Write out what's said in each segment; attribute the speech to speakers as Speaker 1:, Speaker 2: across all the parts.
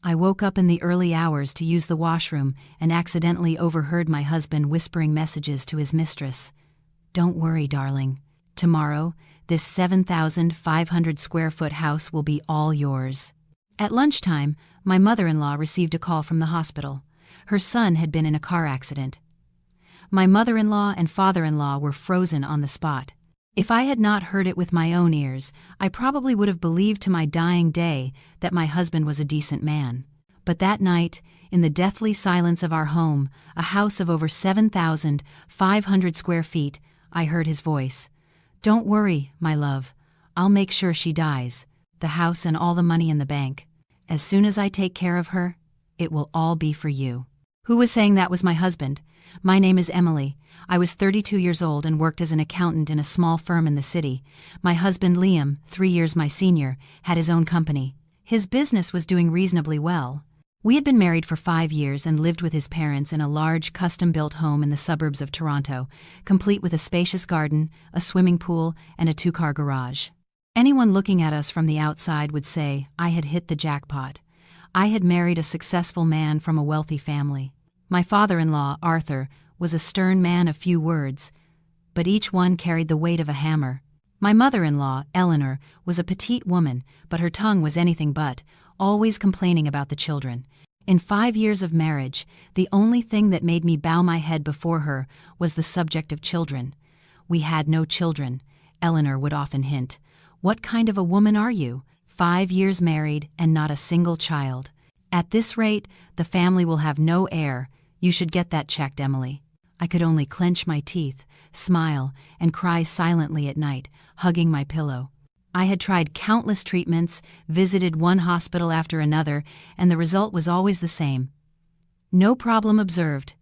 Speaker 1: I woke up in the early hours to use the washroom and accidentally overheard my husband whispering messages to his mistress. "Don't worry, darling. Tomorrow, this 7,500 square foot house will be all yours." At lunchtime, my mother-in-law received a call from the hospital. Her son had been in a car accident. My mother-in-law and father-in-law were frozen on the spot. If I had not heard it with my own ears, I probably would have believed to my dying day that my husband was a decent man. But that night, in the deathly silence of our home, a house of over 7,500 square feet, I heard his voice. "Don't worry, my love. I'll make sure she dies. The house and all the money in the bank. As soon as I take care of her, it will all be for you." Who was saying that was my husband? My name is Emily. I was 32 years old and worked as an accountant in a small firm in the city. My husband Liam, 3 years my senior, had his own company. His business was doing reasonably well. We had been married for 5 years and lived with his parents in a large custom-built home in the suburbs of Toronto, complete with a spacious garden, a swimming pool, and a 2-car garage. Anyone looking at us from the outside would say I had hit the jackpot. I had married a successful man from a wealthy family. My father-in-law, Arthur, was a stern man of few words, but each one carried the weight of a hammer. My mother-in-law, Eleanor, was a petite woman, but her tongue was anything but, always complaining about the children. In 5 years of marriage, the only thing that made me bow my head before her was the subject of children. "We had no children," Eleanor would often hint. "What kind of a woman are you? 5 years married and not a single child. At this rate, the family will have no heir. You should get that checked, Emily." I could only clench my teeth, smile, and cry silently at night, hugging my pillow. I had tried countless treatments, visited one hospital after another, and the result was always the same. "No problem observed."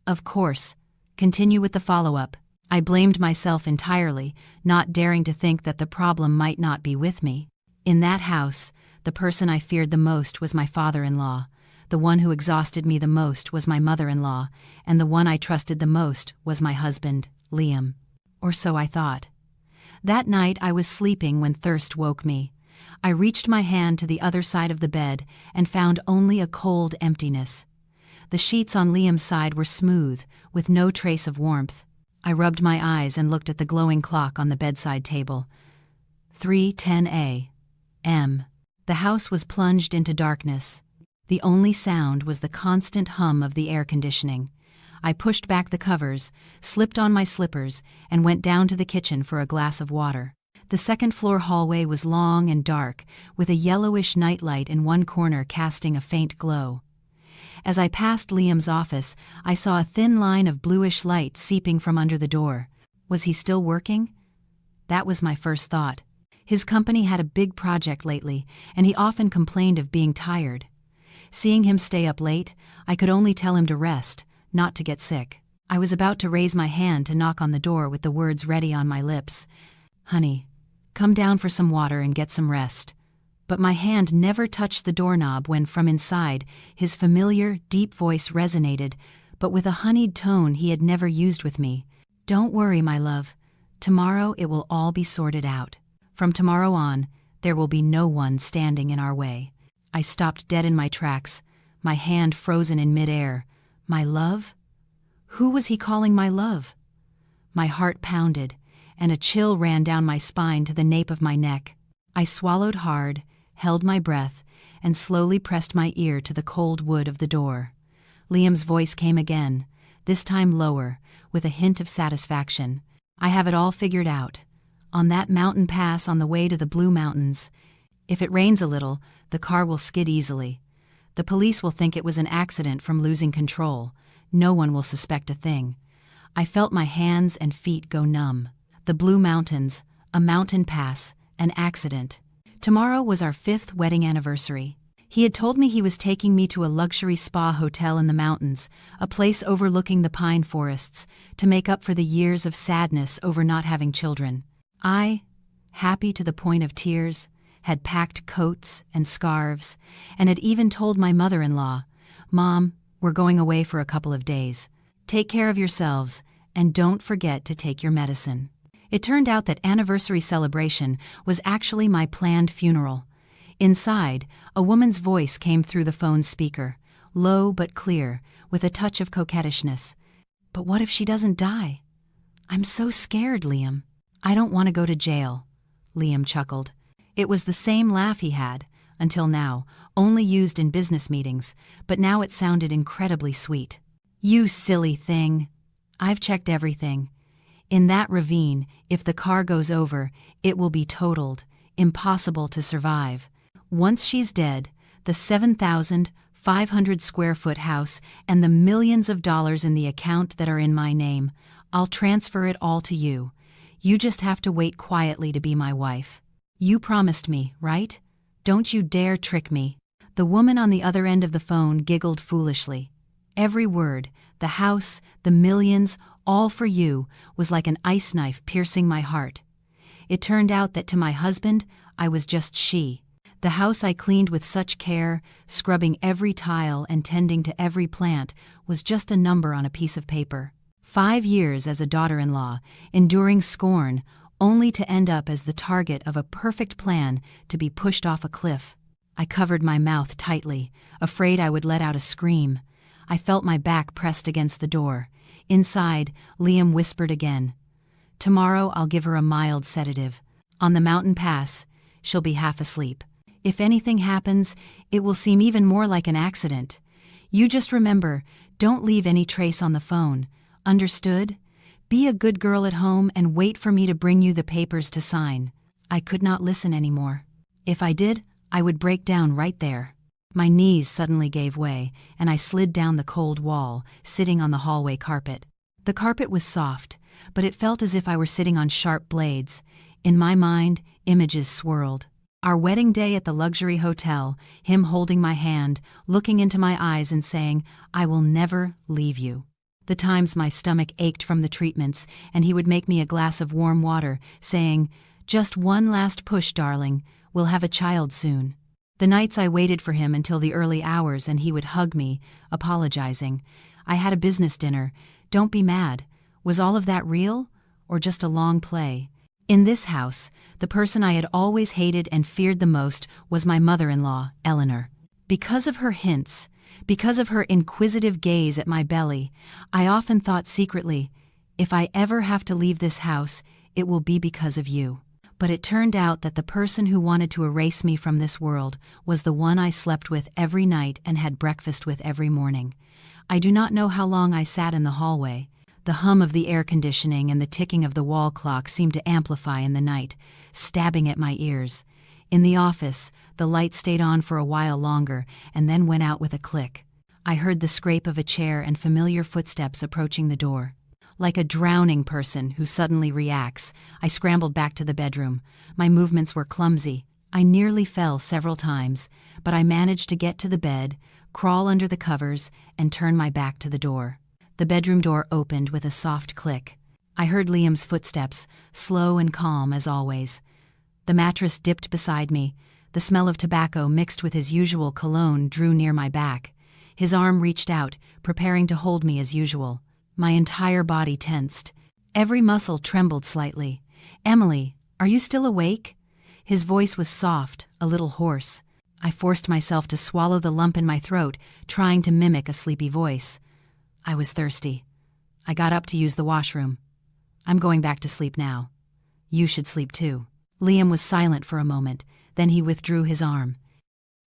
Speaker 1: Of course. Continue with the follow-up. I blamed myself entirely, not daring to think that the problem might not be with me. In that house, the person I feared the most was my father-in-law. The one who exhausted me the most was my mother-in-law, and the one I trusted the most was my husband, Liam. Or so I thought. That night I was sleeping when thirst woke me. I reached my hand to the other side of the bed and found only a cold emptiness. The sheets on Liam's side were smooth, with no trace of warmth. I rubbed my eyes and looked at the glowing clock on the bedside table. 3:10 a.m. The house was plunged into darkness. The only sound was the constant hum of the air conditioning. I pushed back the covers, slipped on my slippers, and went down to the kitchen for a glass of water. The second-floor hallway was long and dark, with a yellowish nightlight in one corner casting a faint glow. As I passed Liam's office, I saw a thin line of bluish light seeping from under the door. Was he still working? That was my first thought. His company had a big project lately, and he often complained of being tired. Seeing him stay up late, I could only tell him to rest, not to get sick. I was about to raise my hand to knock on the door with the words ready on my lips. "Honey, come down for some water and get some rest." But my hand never touched the doorknob when from inside, his familiar, deep voice resonated, but with a honeyed tone he had never used with me. "Don't worry, my love. Tomorrow it will all be sorted out. From tomorrow on, there will be no one standing in our way." I stopped dead in my tracks, my hand frozen in midair. My love? Who was he calling my love? My heart pounded, and a chill ran down my spine to the nape of my neck. I swallowed hard, held my breath, and slowly pressed my ear to the cold wood of the door. Liam's voice came again, this time lower, with a hint of satisfaction. "I have it all figured out. On that mountain pass on the way to the Blue Mountains. If it rains a little, the car will skid easily. The police will think it was an accident from losing control. No one will suspect a thing." I felt my hands and feet go numb. The Blue Mountains, a mountain pass, an accident. Tomorrow was our 5th wedding anniversary. He had told me he was taking me to a luxury spa hotel in the mountains, a place overlooking the pine forests, to make up for the years of sadness over not having children. I, happy to the point of tears, had packed coats and scarves, and had even told my mother-in-law, "Mom, we're going away for a couple of days. Take care of yourselves, and don't forget to take your medicine." It turned out that anniversary celebration was actually my planned funeral. Inside, a woman's voice came through the phone's speaker, low but clear, with a touch of coquettishness. "But what if she doesn't die?" "I'm so scared, Liam." "I don't want to go to jail," Liam chuckled. It was the same laugh he had, until now, only used in business meetings, but now it sounded incredibly sweet. "You silly thing. I've checked everything. In that ravine, if the car goes over, it will be totaled, impossible to survive. Once she's dead, the 7,500 square foot house and the millions of dollars in the account that are in my name, I'll transfer it all to you. You just have to wait quietly to be my wife. You promised me, right? Don't you dare trick me." The woman on the other end of the phone giggled foolishly. Every word, the house, the millions, all for you, was like an ice knife piercing my heart. It turned out that to my husband, I was just she. The house I cleaned with such care, scrubbing every tile and tending to every plant, was just a number on a piece of paper. 5 years as a daughter-in-law, enduring scorn, only to end up as the target of a perfect plan to be pushed off a cliff. I covered my mouth tightly, afraid I would let out a scream. I felt my back pressed against the door. Inside, Liam whispered again. "Tomorrow I'll give her a mild sedative. On the mountain pass, she'll be half asleep. If anything happens, it will seem even more like an accident. You just remember, don't leave any trace on the phone. Understood? Be a good girl at home and wait for me to bring you the papers to sign." I could not listen anymore. If I did, I would break down right there. My knees suddenly gave way, and I slid down the cold wall, sitting on the hallway carpet. The carpet was soft, but it felt as if I were sitting on sharp blades. In my mind, images swirled. Our wedding day at the luxury hotel, him holding my hand, looking into my eyes and saying, "I will never leave you." The times my stomach ached from the treatments, and he would make me a glass of warm water, saying, "Just one last push, darling. We'll have a child soon." The nights I waited for him until the early hours and he would hug me, apologizing. "I had a business dinner. Don't be mad. Was all of that real? Or just a long play?" In this house, the person I had always hated and feared the most was my mother-in-law, Eleanor. Because of her hints, because of her inquisitive gaze at my belly, I often thought secretly, if I ever have to leave this house, it will be because of you. But it turned out that the person who wanted to erase me from this world was the one I slept with every night and had breakfast with every morning. I do not know how long I sat in the hallway. The hum of the air conditioning and the ticking of the wall clock seemed to amplify in the night, stabbing at my ears. In the office, the light stayed on for a while longer and then went out with a click. I heard the scrape of a chair and familiar footsteps approaching the door. Like a drowning person who suddenly reacts, I scrambled back to the bedroom. My movements were clumsy. I nearly fell several times, but I managed to get to the bed, crawl under the covers, and turn my back to the door. The bedroom door opened with a soft click. I heard Liam's footsteps, slow and calm as always. The mattress dipped beside me. The smell of tobacco mixed with his usual cologne drew near my back. His arm reached out, preparing to hold me as usual. My entire body tensed. Every muscle trembled slightly. "Emily, are you still awake?" His voice was soft, a little hoarse. I forced myself to swallow the lump in my throat, trying to mimic a sleepy voice. I was thirsty. I got up to use the washroom. "I'm going back to sleep now. You should sleep too." Liam was silent for a moment, then he withdrew his arm.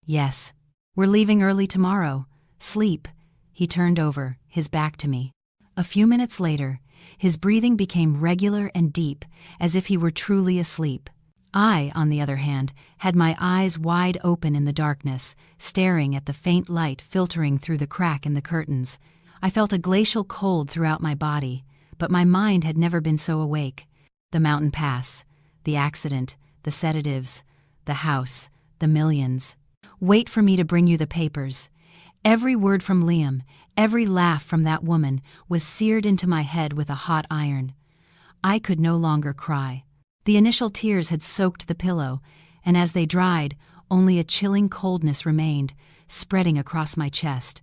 Speaker 1: "Yes. We're leaving early tomorrow. Sleep." He turned over, his back to me. A few minutes later, his breathing became regular and deep, as if he were truly asleep. I, on the other hand, had my eyes wide open in the darkness, staring at the faint light filtering through the crack in the curtains. I felt a glacial cold throughout my body, but my mind had never been so awake. The mountain pass, the accident, the sedatives, the house, the millions. Wait for me to bring you the papers. Every word from Liam, every laugh from that woman was seared into my head with a hot iron. I could no longer cry. The initial tears had soaked the pillow, and as they dried, only a chilling coldness remained, spreading across my chest.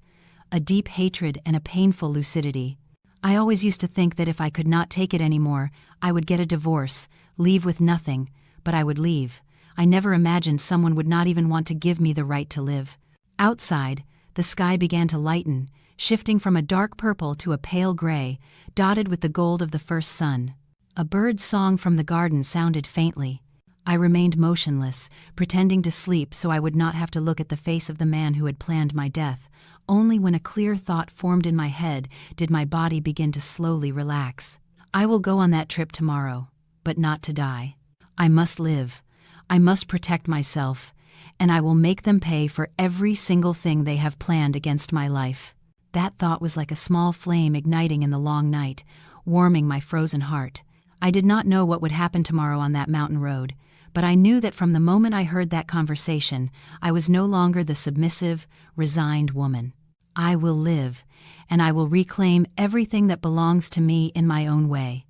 Speaker 1: A deep hatred and a painful lucidity. I always used to think that if I could not take it anymore, I would get a divorce, leave with nothing, but I would leave. I never imagined someone would not even want to give me the right to live. Outside, the sky began to lighten, shifting from a dark purple to a pale gray, dotted with the gold of the first sun. A bird's song from the garden sounded faintly. I remained motionless, pretending to sleep so I would not have to look at the face of the man who had planned my death. Only when a clear thought formed in my head did my body begin to slowly relax. I will go on that trip tomorrow, but not to die. I must live. I must protect myself, and I will make them pay for every single thing they have planned against my life. That thought was like a small flame igniting in the long night, warming my frozen heart. I did not know what would happen tomorrow on that mountain road, but I knew that from the moment I heard that conversation, I was no longer the submissive, resigned woman. I will live, and I will reclaim everything that belongs to me in my own way.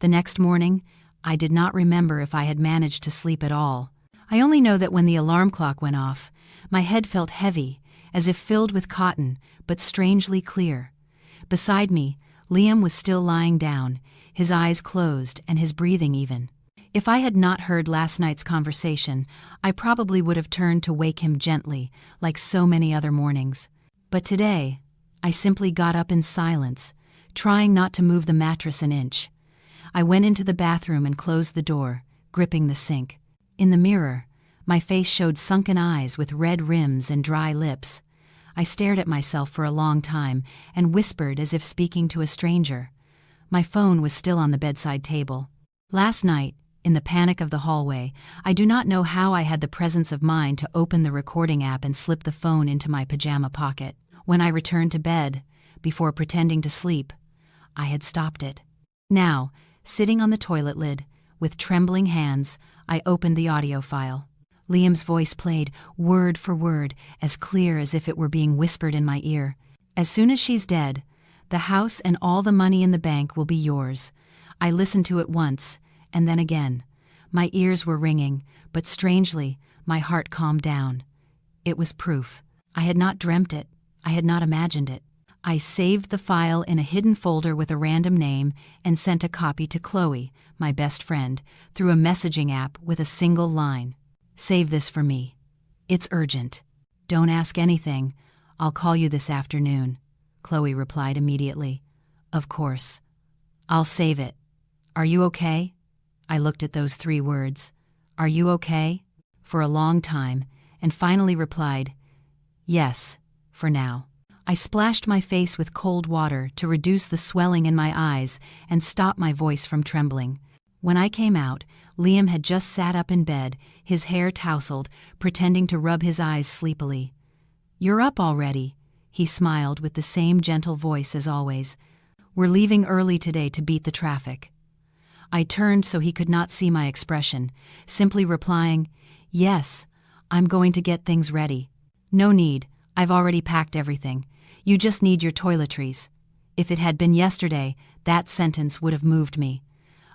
Speaker 1: The next morning, I did not remember if I had managed to sleep at all. I only know that when the alarm clock went off, my head felt heavy, as if filled with cotton, but strangely clear. Beside me, Liam was still lying down, his eyes closed and his breathing even. If I had not heard last night's conversation, I probably would have turned to wake him gently, like so many other mornings. But today, I simply got up in silence, trying not to move the mattress an inch. I went into the bathroom and closed the door, gripping the sink. In the mirror, my face showed sunken eyes with red rims and dry lips. I stared at myself for a long time and whispered as if speaking to a stranger. My phone was still on the bedside table. Last night, in the panic of the hallway, I do not know how I had the presence of mind to open the recording app and slip the phone into my pajama pocket. When I returned to bed, before pretending to sleep, I had stopped it. Now, sitting on the toilet lid, with trembling hands, I opened the audio file. Liam's voice played, word for word, as clear as if it were being whispered in my ear. "As soon as she's dead, the house and all the money in the bank will be yours." I listened to it once, and then again. My ears were ringing, but strangely, my heart calmed down. It was proof. I had not dreamt it. I had not imagined it. I saved the file in a hidden folder with a random name and sent a copy to Chloe, my best friend, through a messaging app with a single line. "Save this for me. It's urgent. Don't ask anything. I'll call you this afternoon," Chloe replied immediately. "Of course. I'll save it. Are you okay?" I looked at those 3 words. "Are you okay?" for a long time, and finally replied, "Yes, for now." I splashed my face with cold water to reduce the swelling in my eyes and stop my voice from trembling. When I came out, Liam had just sat up in bed, his hair tousled, pretending to rub his eyes sleepily. "You're up already," he smiled with the same gentle voice as always. "We're leaving early today to beat the traffic." I turned so he could not see my expression, simply replying, "Yes, I'm going to get things ready." "No need, I've already packed everything. You just need your toiletries." If it had been yesterday, that sentence would have moved me.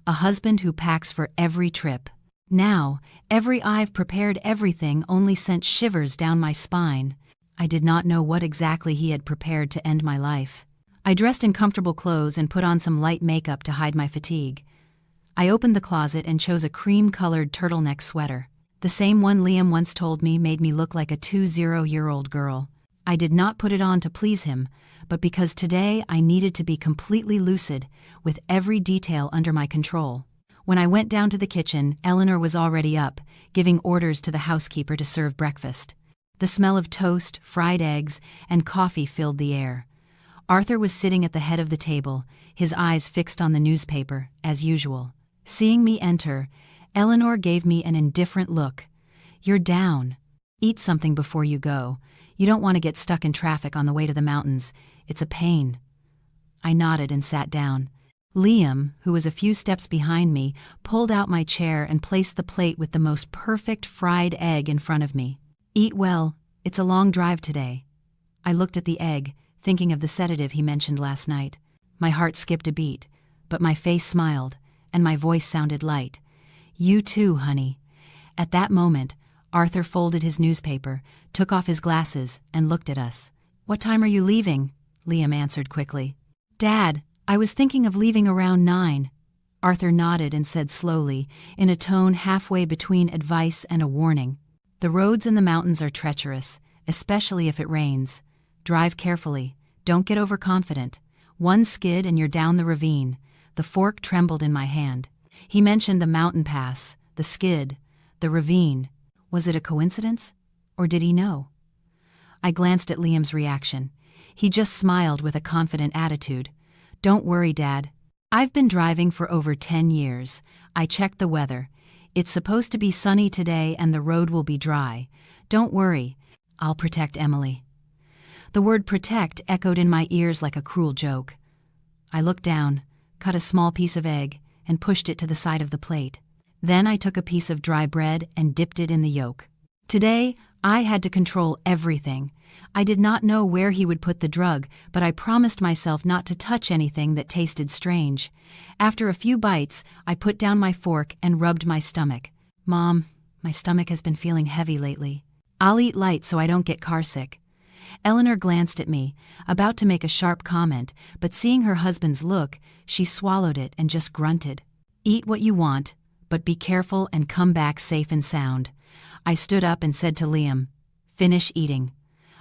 Speaker 1: A husband who packs for every trip. Now, every "I've prepared everything" only sent shivers down my spine. I did not know what exactly he had prepared to end my life. I dressed in comfortable clothes and put on some light makeup to hide my fatigue. I opened the closet and chose a cream-colored turtleneck sweater. The same one Liam once told me made me look like a 20-year-old girl. I did not put it on to please him, but because today I needed to be completely lucid, with every detail under my control. When I went down to the kitchen, Eleanor was already up, giving orders to the housekeeper to serve breakfast. The smell of toast, fried eggs, and coffee filled the air. Arthur was sitting at the head of the table, his eyes fixed on the newspaper, as usual. Seeing me enter, Eleanor gave me an indifferent look. "You're down. Eat something before you go. You don't want to get stuck in traffic on the way to the mountains. It's a pain." I nodded and sat down. Liam, who was a few steps behind me, pulled out my chair and placed the plate with the most perfect fried egg in front of me. "Eat well. It's a long drive today." I looked at the egg, thinking of the sedative he mentioned last night. My heart skipped a beat, but my face smiled, and my voice sounded light. "You too, honey." At that moment, Arthur folded his newspaper, took off his glasses, and looked at us. "What time are you leaving?" Liam answered quickly. "Dad, I was thinking of leaving around 9. Arthur nodded and said slowly, in a tone halfway between advice and a warning. "The roads in the mountains are treacherous, especially if it rains. Drive carefully. Don't get overconfident. One skid and you're down the ravine." The fork trembled in my hand. He mentioned the mountain pass, the skid, the ravine. Was it a coincidence? Or did he know? I glanced at Liam's reaction. He just smiled with a confident attitude. "Don't worry, Dad. I've been driving for over 10 years. I checked the weather. It's supposed to be sunny today and the road will be dry. Don't worry. I'll protect Emily." The word protect echoed in my ears like a cruel joke. I looked down, cut a small piece of egg, and pushed it to the side of the plate. Then I took a piece of dry bread and dipped it in the yolk. Today, I had to control everything. I did not know where he would put the drug, but I promised myself not to touch anything that tasted strange. After a few bites, I put down my fork and rubbed my stomach. "Mom, my stomach has been feeling heavy lately. I'll eat light so I don't get carsick." Eleanor glanced at me, about to make a sharp comment, but seeing her husband's look, she swallowed it and just grunted. "Eat what you want, but be careful and come back safe and sound." I stood up and said to Liam, "Finish eating.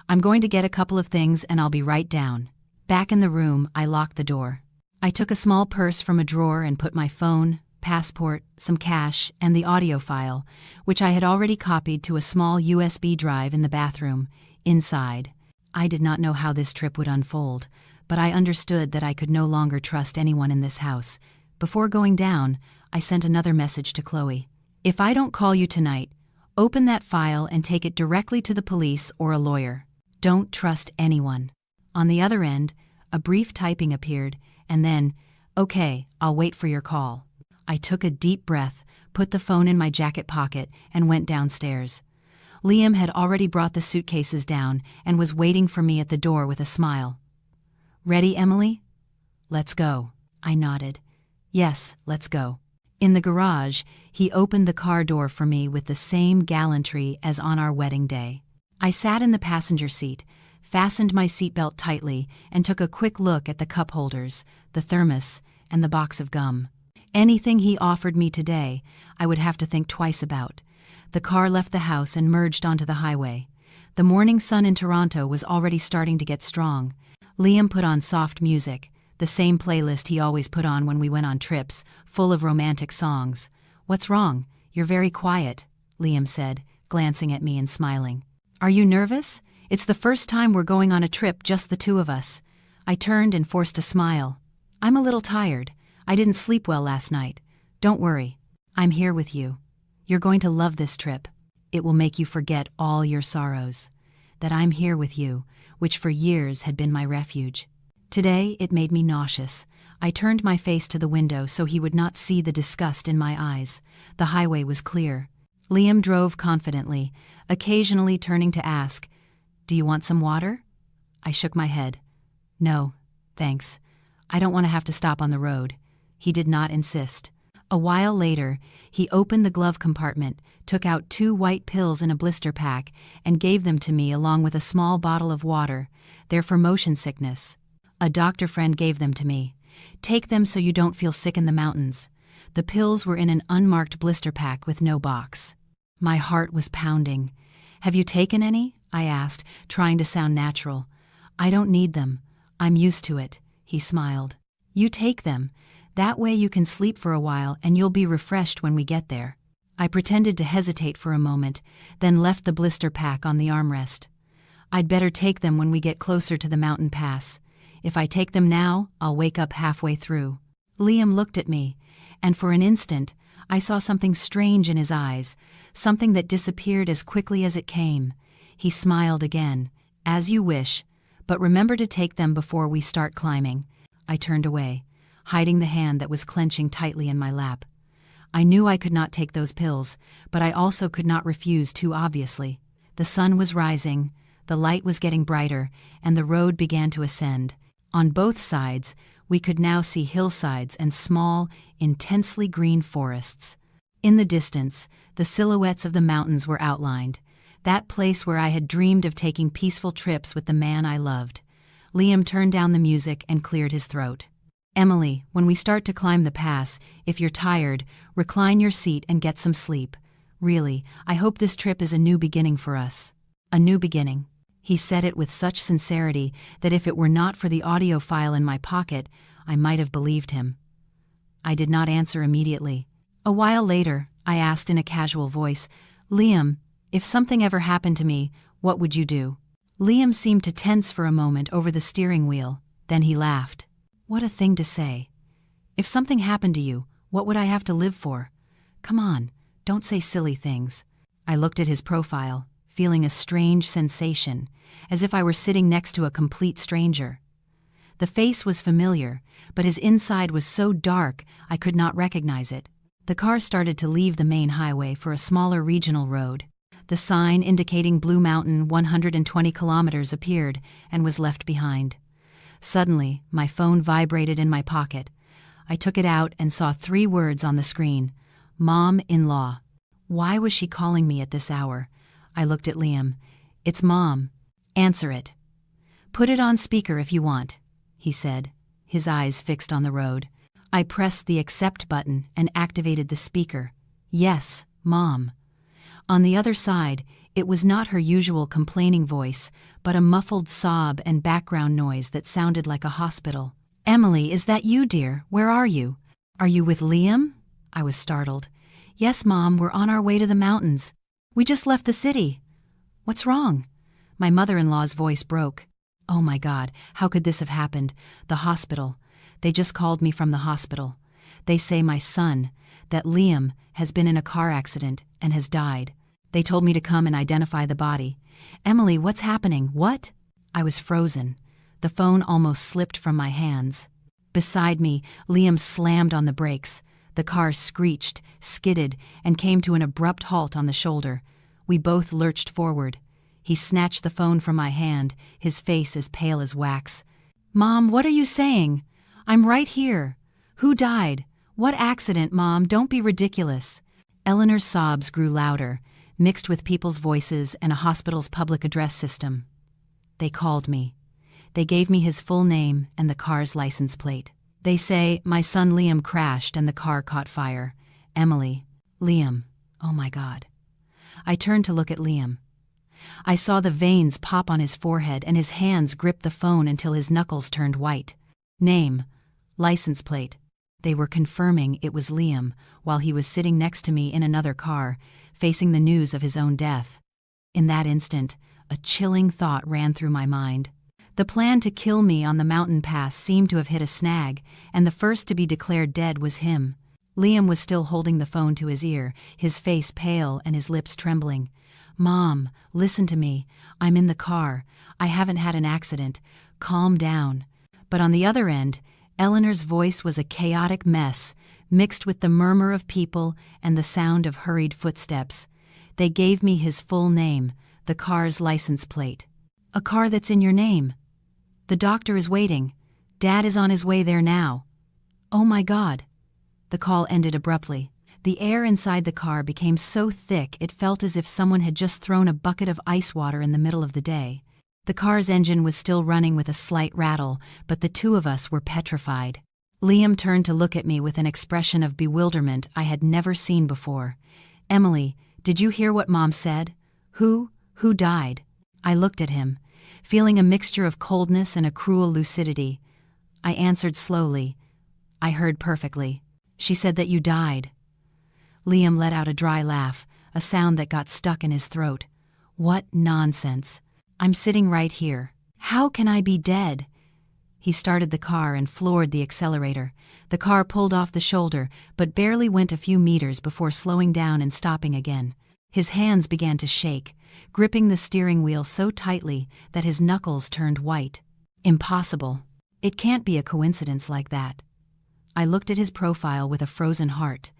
Speaker 1: I'm going to get a couple of things and I'll be right down." Back in the room, I locked the door. I took a small purse from a drawer and put my phone, passport, some cash, and the audio file, which I had already copied to a small USB drive in the bathroom, inside. I did not know how this trip would unfold, but I understood that I could no longer trust anyone in this house. Before going down, I sent another message to Chloe. "If I don't call you tonight, open that file and take it directly to the police or a lawyer. Don't trust anyone." On the other end, a brief typing appeared, and then, "Okay, I'll wait for your call." I took a deep breath, put the phone in my jacket pocket, and went downstairs. Liam had already brought the suitcases down and was waiting for me at the door with a smile. "Ready, Emily?" "Let's go." I nodded. "Yes, let's go." In the garage, he opened the car door for me with the same gallantry as on our wedding day. I sat in the passenger seat, fastened my seatbelt tightly, and took a quick look at the cup holders, the thermos, and the box of gum. Anything he offered me today, I would have to think twice about. The car left the house and merged onto the highway. The morning sun in Toronto was already starting to get strong. Liam put on soft music, the same playlist he always put on when we went on trips, full of romantic songs. "What's wrong? You're very quiet," Liam said, glancing at me and smiling. "Are you nervous? It's the first time we're going on a trip, just the two of us." I turned and forced a smile. "I'm a little tired. I didn't sleep well last night. Don't worry. I'm here with you. You're going to love this trip. It will make you forget all your sorrows. That I'm here with you, which for years had been my refuge." Today, it made me nauseous. I turned my face to the window so he would not see the disgust in my eyes. The highway was clear. Liam drove confidently, occasionally turning to ask, "Do you want some water?" I shook my head. "No, thanks. I don't want to have to stop on the road." He did not insist. A while later, he opened the glove compartment, took out 2 white pills in a blister pack, and gave them to me along with a small bottle of water. They're for motion sickness. A doctor friend gave them to me. "Take them so you don't feel sick in the mountains." The pills were in an unmarked blister pack with no box. My heart was pounding. "Have you taken any?" I asked, trying to sound natural. "I don't need them. I'm used to it," he smiled. "You take them. That way you can sleep for a while and you'll be refreshed when we get there." I pretended to hesitate for a moment, then left the blister pack on the armrest. "I'd better take them when we get closer to the mountain pass. If I take them now, I'll wake up halfway through." Liam looked at me, and for an instant, I saw something strange in his eyes, something that disappeared as quickly as it came. He smiled again. "As you wish, but remember to take them before we start climbing." I turned away, hiding the hand that was clenching tightly in my lap. I knew I could not take those pills, but I also could not refuse too obviously. The sun was rising, the light was getting brighter, and the road began to ascend. On both sides, we could now see hillsides and small, intensely green forests. In the distance, the silhouettes of the mountains were outlined, that place where I had dreamed of taking peaceful trips with the man I loved. Liam turned down the music and cleared his throat. Emily, when we start to climb the pass, if you're tired, recline your seat and get some sleep. Really, I hope this trip is a new beginning for us. A new beginning. He said it with such sincerity that if it were not for the audio file in my pocket, I might have believed him. I did not answer immediately. A while later, I asked in a casual voice, "Liam, if something ever happened to me, what would you do?" Liam seemed to tense for a moment over the steering wheel, then he laughed. What a thing to say. If something happened to you, what would I have to live for? Come on, don't say silly things. I looked at his profile, feeling a strange sensation, as if I were sitting next to a complete stranger. The face was familiar, but his inside was so dark I could not recognize it. The car started to leave the main highway for a smaller regional road. The sign indicating Blue Mountain 120 kilometers appeared and was left behind. Suddenly, my phone vibrated in my pocket. I took it out and saw 3 words on the screen. Mom-in-law. Why was she calling me at this hour? I looked at Liam. It's Mom. Answer it. Put it on speaker if you want, he said, his eyes fixed on the road. I pressed the accept button and activated the speaker. Yes, Mom. On the other side, it was not her usual complaining voice, but a muffled sob and background noise that sounded like a hospital. Emily, is that you, dear? Where are you? Are you with Liam? I was startled. Yes, Mom, we're on our way to the mountains. We just left the city. What's wrong? My mother-in-law's voice broke. Oh my God, how could this have happened? The hospital. They just called me from the hospital. They say my son, that Liam, has been in a car accident and has died. They told me to come and identify the body. Emily, what's happening? What? I was frozen. The phone almost slipped from my hands. Beside me, Liam slammed on the brakes. The car screeched, skidded, and came to an abrupt halt on the shoulder. We both lurched forward. He snatched the phone from my hand, his face as pale as wax. Mom, what are you saying? I'm right here. Who died? What accident, Mom? Don't be ridiculous. Eleanor's sobs grew louder, mixed with people's voices and a hospital's public address system. They called me. They gave me his full name and the car's license plate. They say my son Liam crashed and the car caught fire. Emily. Liam. Oh my God. I turned to look at Liam. I saw the veins pop on his forehead and his hands grip the phone until his knuckles turned white. Name. License plate. They were confirming it was Liam while he was sitting next to me in another car, facing the news of his own death. In that instant, a chilling thought ran through my mind. The plan to kill me on the mountain pass seemed to have hit a snag, and the first to be declared dead was him. Liam was still holding the phone to his ear, his face pale and his lips trembling. Mom, listen to me. I'm in the car. I haven't had an accident. Calm down. But on the other end, Eleanor's voice was a chaotic mess, mixed with the murmur of people and the sound of hurried footsteps. They gave me his full name, the car's license plate. A car that's in your name. The doctor is waiting. Dad is on his way there now. Oh my God. The call ended abruptly. The air inside the car became so thick it felt as if someone had just thrown a bucket of ice water in the middle of the day. The car's engine was still running with a slight rattle, but the two of us were petrified. Liam turned to look at me with an expression of bewilderment I had never seen before. Emily, did you hear what Mom said? Who died? I looked at him, feeling a mixture of coldness and a cruel lucidity. I answered slowly. I heard perfectly. She said that you died. Liam let out a dry laugh, a sound that got stuck in his throat. What nonsense. I'm sitting right here. How can I be dead? He started the car and floored the accelerator. The car pulled off the shoulder, but barely went a few meters before slowing down and stopping again. His hands began to shake, gripping the steering wheel so tightly that his knuckles turned white. Impossible. It can't be a coincidence like that. I looked at his profile with a frozen heart.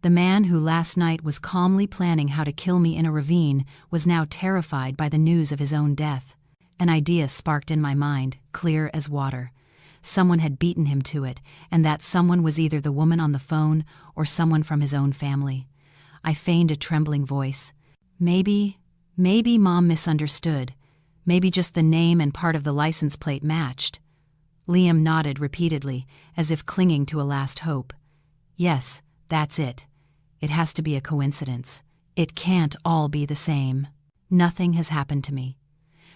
Speaker 1: The man who last night was calmly planning how to kill me in a ravine was now terrified by the news of his own death. An idea sparked in my mind, clear as water. Someone had beaten him to it, and that someone was either the woman on the phone or someone from his own family. I feigned a trembling voice. Maybe Mom misunderstood. Maybe just the name and part of the license plate matched. Liam nodded repeatedly, as if clinging to a last hope. Yes, that's it. It has to be a coincidence. It can't all be the same. Nothing has happened to me.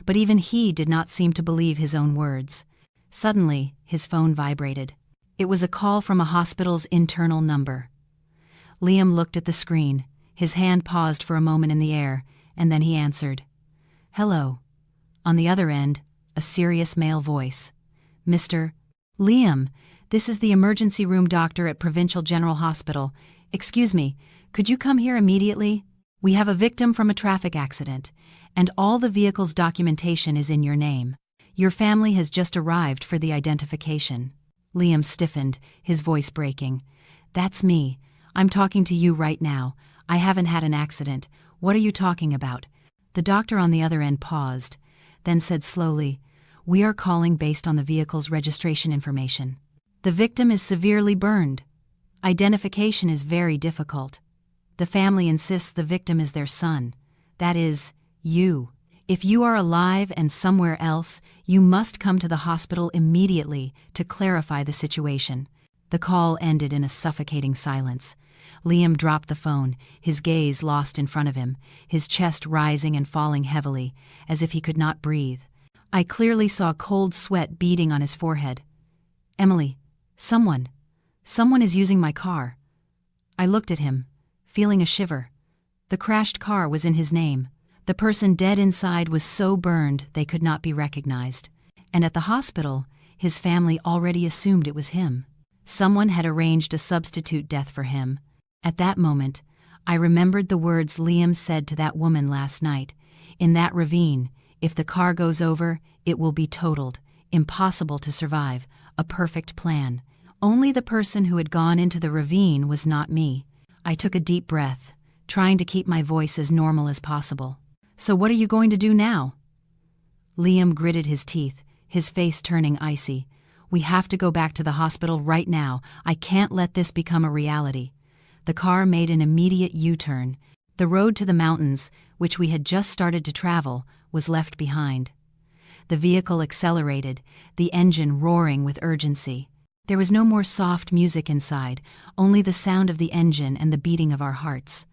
Speaker 1: But even he did not seem to believe his own words. Suddenly, his phone vibrated. It was a call from a hospital's internal number. Liam looked at the screen. His hand paused for a moment in the air, and then he answered. "Hello." On the other end, a serious male voice. "Mr. Liam, this is the emergency room doctor at Provincial General Hospital. Excuse me, could you come here immediately? We have a victim from a traffic accident, and all the vehicle's documentation is in your name. Your family has just arrived for the identification." Liam stiffened, his voice breaking. "That's me. I'm talking to you right now. I haven't had an accident. What are you talking about?" The doctor on the other end paused, then said slowly, "We are calling based on the vehicle's registration information. The victim is severely burned. Identification is very difficult. The family insists the victim is their son. That is, you. If you are alive and somewhere else, you must come to the hospital immediately to clarify the situation." The call ended in a suffocating silence. Liam dropped the phone, his gaze lost in front of him, his chest rising and falling heavily, as if he could not breathe. I clearly saw cold sweat beading on his forehead. "Emily, someone is using my car." I looked at him, feeling a shiver. The crashed car was in his name. The person dead inside was so burned they could not be recognized. And at the hospital, his family already assumed it was him. Someone had arranged a substitute death for him. At that moment, I remembered the words Liam said to that woman last night. In that ravine, if the car goes over, it will be totaled. Impossible to survive. A perfect plan. Only the person who had gone into the ravine was not me. I took a deep breath, trying to keep my voice as normal as possible. "So what are you going to do now?" Liam gritted his teeth, his face turning icy. "We have to go back to the hospital right now. I can't let this become a reality." The car made an immediate U-turn. The road to the mountains, which we had just started to travel, was left behind. The vehicle accelerated, the engine roaring with urgency. There was no more soft music inside, only the sound of the engine and the beating of our hearts.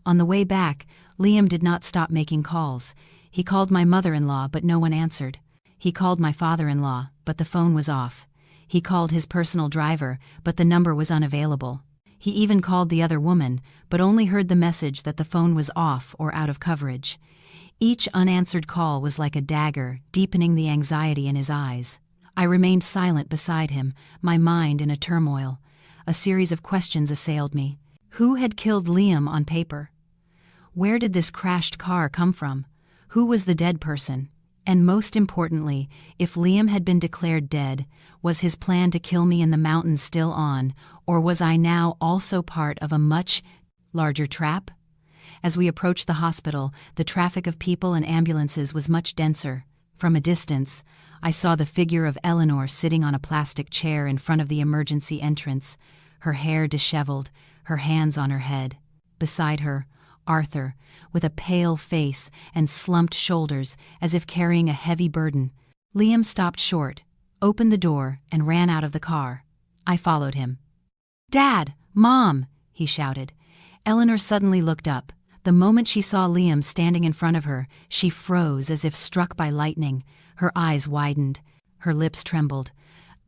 Speaker 1: On the way back, Liam did not stop making calls. He called my mother-in-law, but no one answered. He called my father-in-law, but the phone was off. He called his personal driver, but the number was unavailable. He even called the other woman, but only heard the message that the phone was off or out of coverage. Each unanswered call was like a dagger, deepening the anxiety in his eyes. I remained silent beside him, my mind in a turmoil. A series of questions assailed me. Who had killed Liam on paper? Where did this crashed car come from? Who was the dead person? And most importantly, if Liam had been declared dead, was his plan to kill me in the mountains still on, or was I now also part of a much larger trap? As we approached the hospital, the traffic of people and ambulances was much denser. From a distance, I saw the figure of Eleanor sitting on a plastic chair in front of the emergency entrance, her hair disheveled, her hands on her head. Beside her, Arthur, with a pale face and slumped shoulders as if carrying a heavy burden. Liam stopped short, opened the door, and ran out of the car. I followed him. "Dad! Mom!" he shouted. Eleanor suddenly looked up. The moment she saw Liam standing in front of her, she froze as if struck by lightning. Her eyes widened. Her lips trembled.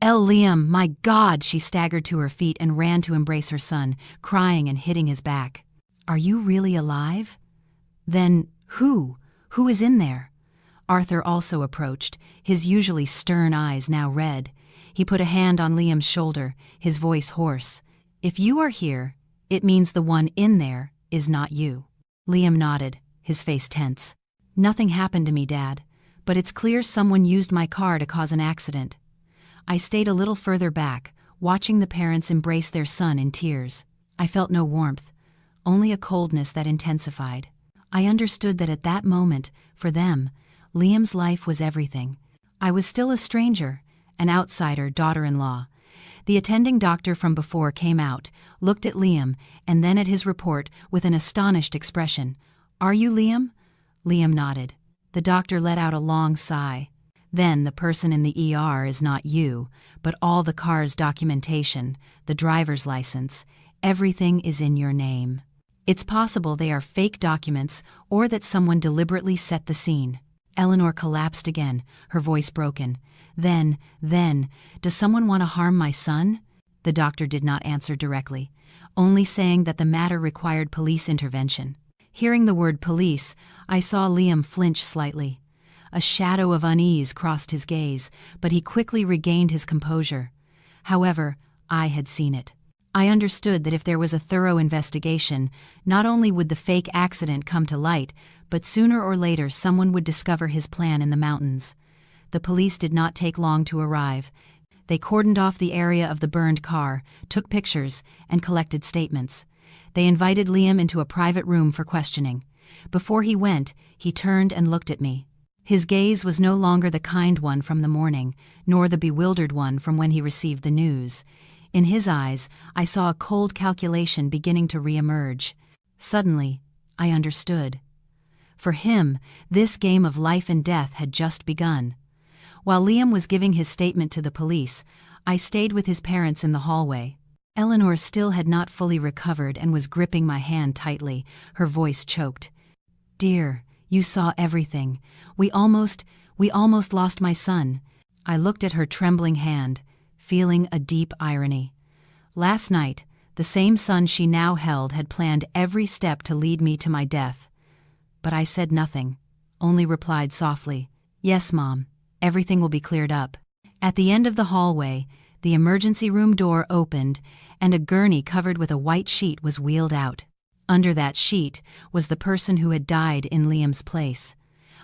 Speaker 1: Liam, my God!" She staggered to her feet and ran to embrace her son, crying and hitting his back. "Are you really alive? Then who? Who is in there?" Arthur also approached, his usually stern eyes now red. He put a hand on Liam's shoulder, his voice hoarse. "If you are here, it means the one in there is not you." Liam nodded, his face tense. "Nothing happened to me, Dad, but it's clear someone used my car to cause an accident." I stayed a little further back, watching the parents embrace their son in tears. I felt no warmth, only a coldness that intensified. I understood that at that moment, for them, Liam's life was everything. I was still a stranger, an outsider daughter-in-law. The attending doctor from before came out, looked at Liam, and then at his report with an astonished expression. "Are you Liam?" Liam nodded. The doctor let out a long sigh. Then the person in the ER is not you, but all the car's documentation, the driver's license, everything is in your name. It's possible they are fake documents or that someone deliberately set the scene. Eleanor collapsed again, her voice broken. Then, does someone want to harm my son? The doctor did not answer directly, only saying that the matter required police intervention. Hearing the word police, I saw Liam flinch slightly. A shadow of unease crossed his gaze, but he quickly regained his composure. However, I had seen it. I understood that if there was a thorough investigation, not only would the fake accident come to light, but sooner or later someone would discover his plan in the mountains. The police did not take long to arrive. They cordoned off the area of the burned car, took pictures, and collected statements. They invited Liam into a private room for questioning. Before he went, he turned and looked at me. His gaze was no longer the kind one from the morning, nor the bewildered one from when he received the news. In his eyes, I saw a cold calculation beginning to re-emerge. Suddenly, I understood. For him, this game of life and death had just begun. While Liam was giving his statement to the police, I stayed with his parents in the hallway. Eleanor still had not fully recovered and was gripping my hand tightly, her voice choked. "Dear, you saw everything. We almost lost my son." I looked at her trembling hand, feeling a deep irony. Last night, the same son she now held had planned every step to lead me to my death. But I said nothing, only replied softly, "Yes, Mom, everything will be cleared up." At the end of the hallway, the emergency room door opened, and a gurney covered with a white sheet was wheeled out. Under that sheet was the person who had died in Liam's place.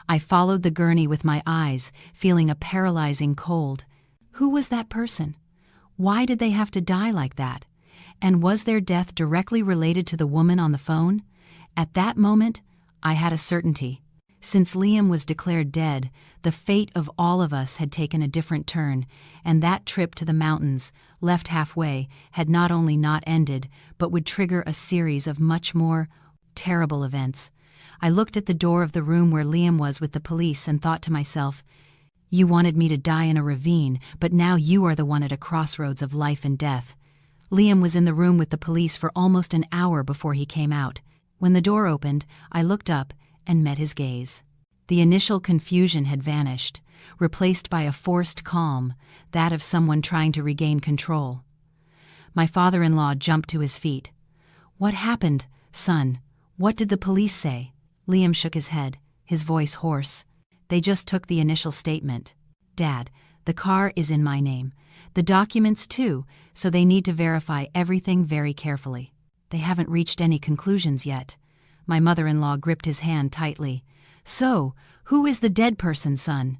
Speaker 1: I followed the gurney with my eyes, feeling a paralyzing cold. Who was that person? Why did they have to die like that? And was their death directly related to the woman on the phone? At that moment, I had a certainty. Since Liam was declared dead, the fate of all of us had taken a different turn, and that trip to the mountains, left halfway, had not only not ended, but would trigger a series of much more terrible events. I looked at the door of the room where Liam was with the police and thought to myself, "You wanted me to die in a ravine, but now you are the one at a crossroads of life and death." Liam was in the room with the police for almost an hour before he came out. When the door opened, I looked up and met his gaze. The initial confusion had vanished, replaced by a forced calm, that of someone trying to regain control. My father-in-law jumped to his feet. "What happened, son? What did the police say?" Liam shook his head, his voice hoarse. "They just took the initial statement. Dad, the car is in my name. The documents too, so they need to verify everything very carefully. They haven't reached any conclusions yet." My mother-in-law gripped his hand tightly. "So, who is the dead person, son?"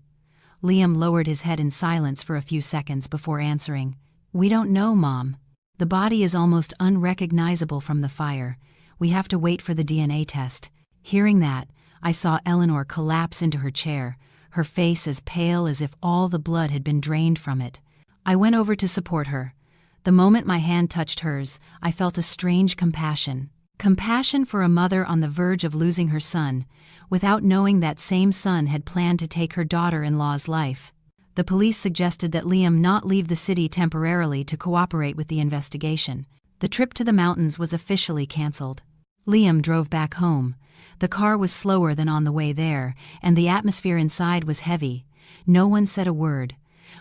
Speaker 1: Liam lowered his head in silence for a few seconds before answering. "We don't know, Mom. The body is almost unrecognizable from the fire. We have to wait for the DNA test." Hearing that, I saw Eleanor collapse into her chair, her face as pale as if all the blood had been drained from it. I went over to support her. The moment my hand touched hers, I felt a strange compassion. Compassion for a mother on the verge of losing her son, without knowing that same son had planned to take her daughter-in-law's life. The police suggested that Liam not leave the city temporarily to cooperate with the investigation. The trip to the mountains was officially canceled. Liam drove back home. The car was slower than on the way there, and the atmosphere inside was heavy. No one said a word.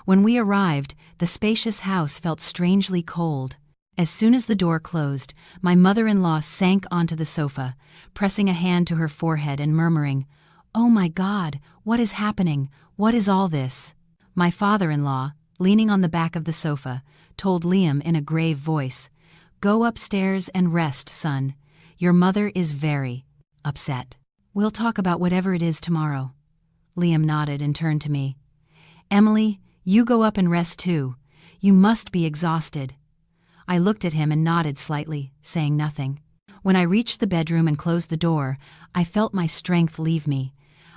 Speaker 1: When we arrived, the spacious house felt strangely cold. As soon as the door closed, my mother-in-law sank onto the sofa, pressing a hand to her forehead and murmuring, "Oh my God, what is happening? What is all this?" My father-in-law, leaning on the back of the sofa, told Liam in a grave voice, "Go upstairs and rest, son. Your mother is very upset. We'll talk about whatever it is tomorrow." Liam nodded and turned to me. "Emily, you go up and rest too. You must be exhausted." I looked at him and nodded slightly, saying nothing. When I reached the bedroom and closed the door, I felt my strength leave me.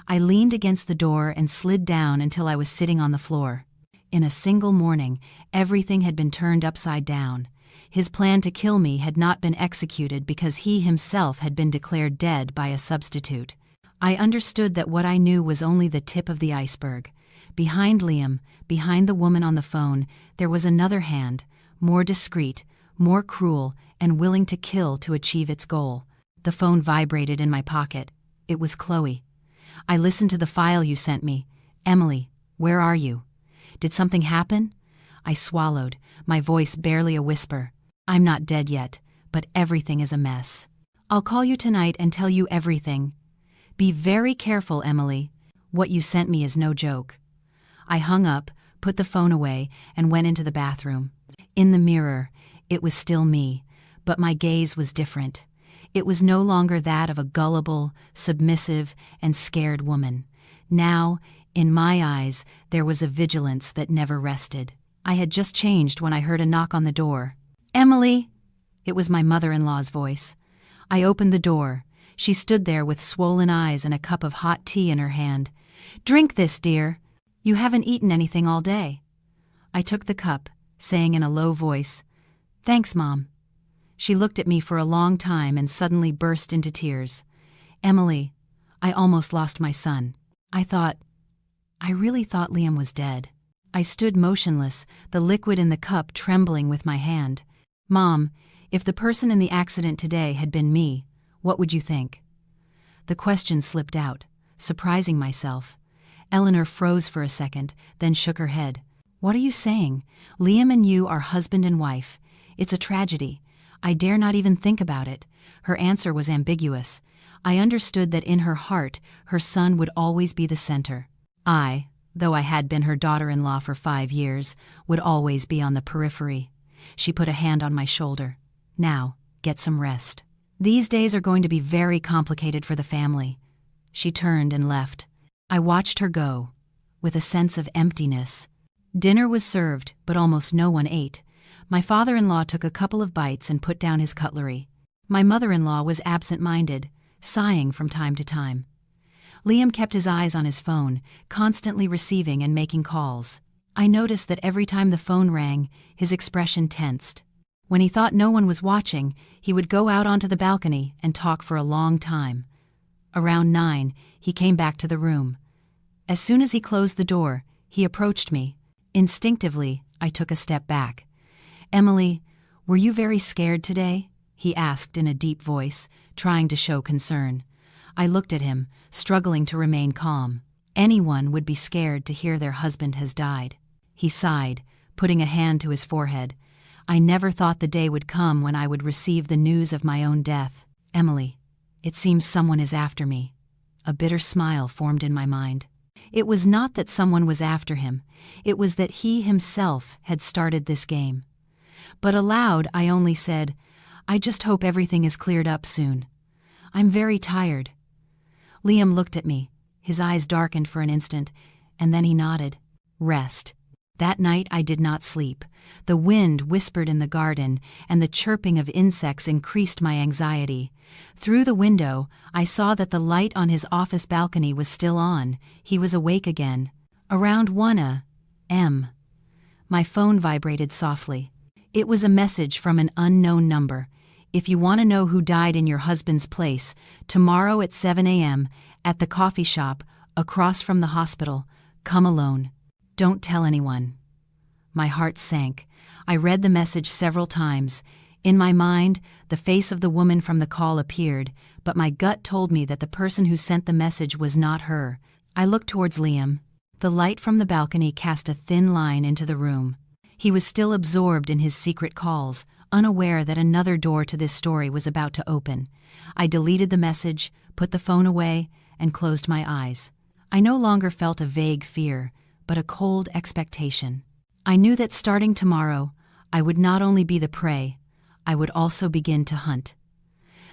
Speaker 1: I leaned against the door and slid down until I was sitting on the floor. In a single morning, everything had been turned upside down. His plan to kill me had not been executed because he himself had been declared dead by a substitute. I understood that what I knew was only the tip of the iceberg. Behind Liam, behind the woman on the phone, there was another hand, more discreet, more cruel, and willing to kill to achieve its goal. The phone vibrated in my pocket. It was Chloe. I listened to the file you sent me. Emily, where are you? Did something happen? I swallowed, my voice barely a whisper. I'm not dead yet, but everything is a mess. I'll call you tonight and tell you everything. Be very careful, Emily. What you sent me is no joke. I hung up, put the phone away, and went into the bathroom. In the mirror, it was still me, but my gaze was different. It was no longer that of a gullible, submissive, and scared woman. Now, in my eyes, there was a vigilance that never rested. I had just changed when I heard a knock on the door. Emily! It was my mother-in-law's voice. I opened the door. She stood there with swollen eyes and a cup of hot tea in her hand. Drink this, dear. You haven't eaten anything all day. I took the cup, saying in a low voice, Thanks, Mom. She looked at me for a long time and suddenly burst into tears. Emily, I almost lost my son. I really thought Liam was dead. I stood motionless, the liquid in the cup trembling with my hand. Mom, if the person in the accident today had been me, what would you think? The question slipped out, surprising myself. Eleanor froze for a second, then shook her head. What are you saying? Liam and you are husband and wife. It's a tragedy. I dare not even think about it. Her answer was ambiguous. I understood that in her heart, her son would always be the center. I, though I had been her daughter-in-law for 5 years, would always be on the periphery. She put a hand on my shoulder. Now, get some rest. These days are going to be very complicated for the family. She turned and left. I watched her go, with a sense of emptiness. Dinner was served, but almost no one ate. My father-in-law took a couple of bites and put down his cutlery. My mother-in-law was absent-minded, sighing from time to time. Liam kept his eyes on his phone, constantly receiving and making calls. I noticed that every time the phone rang, his expression tensed. When he thought no one was watching, he would go out onto the balcony and talk for a long time. Around 9, he came back to the room. As soon as he closed the door, he approached me. Instinctively, I took a step back. Emily, were you very scared today? He asked in a deep voice, trying to show concern. I looked at him, struggling to remain calm. Anyone would be scared to hear their husband has died. He sighed, putting a hand to his forehead. I never thought the day would come when I would receive the news of my own death. Emily, it seems someone is after me. A bitter smile formed in my mind. It was not that someone was after him. It was that he himself had started this game. But aloud, I only said, I just hope everything is cleared up soon. I'm very tired. Liam looked at me. His eyes darkened for an instant, and then he nodded. Rest. That night I did not sleep. The wind whispered in the garden, and the chirping of insects increased my anxiety. Through the window, I saw that the light on his office balcony was still on. He was awake again. Around 1 a.m. My phone vibrated softly. It was a message from an unknown number. If you want to know who died in your husband's place, tomorrow at 7 a.m., at the coffee shop, across from the hospital, come alone. Don't tell anyone. My heart sank. I read the message several times. In my mind, the face of the woman from the call appeared, but my gut told me that the person who sent the message was not her. I looked towards Liam. The light from the balcony cast a thin line into the room. He was still absorbed in his secret calls, unaware that another door to this story was about to open. I deleted the message, put the phone away, and closed my eyes. I no longer felt a vague fear, but a cold expectation. I knew that starting tomorrow, I would not only be the prey, I would also begin to hunt.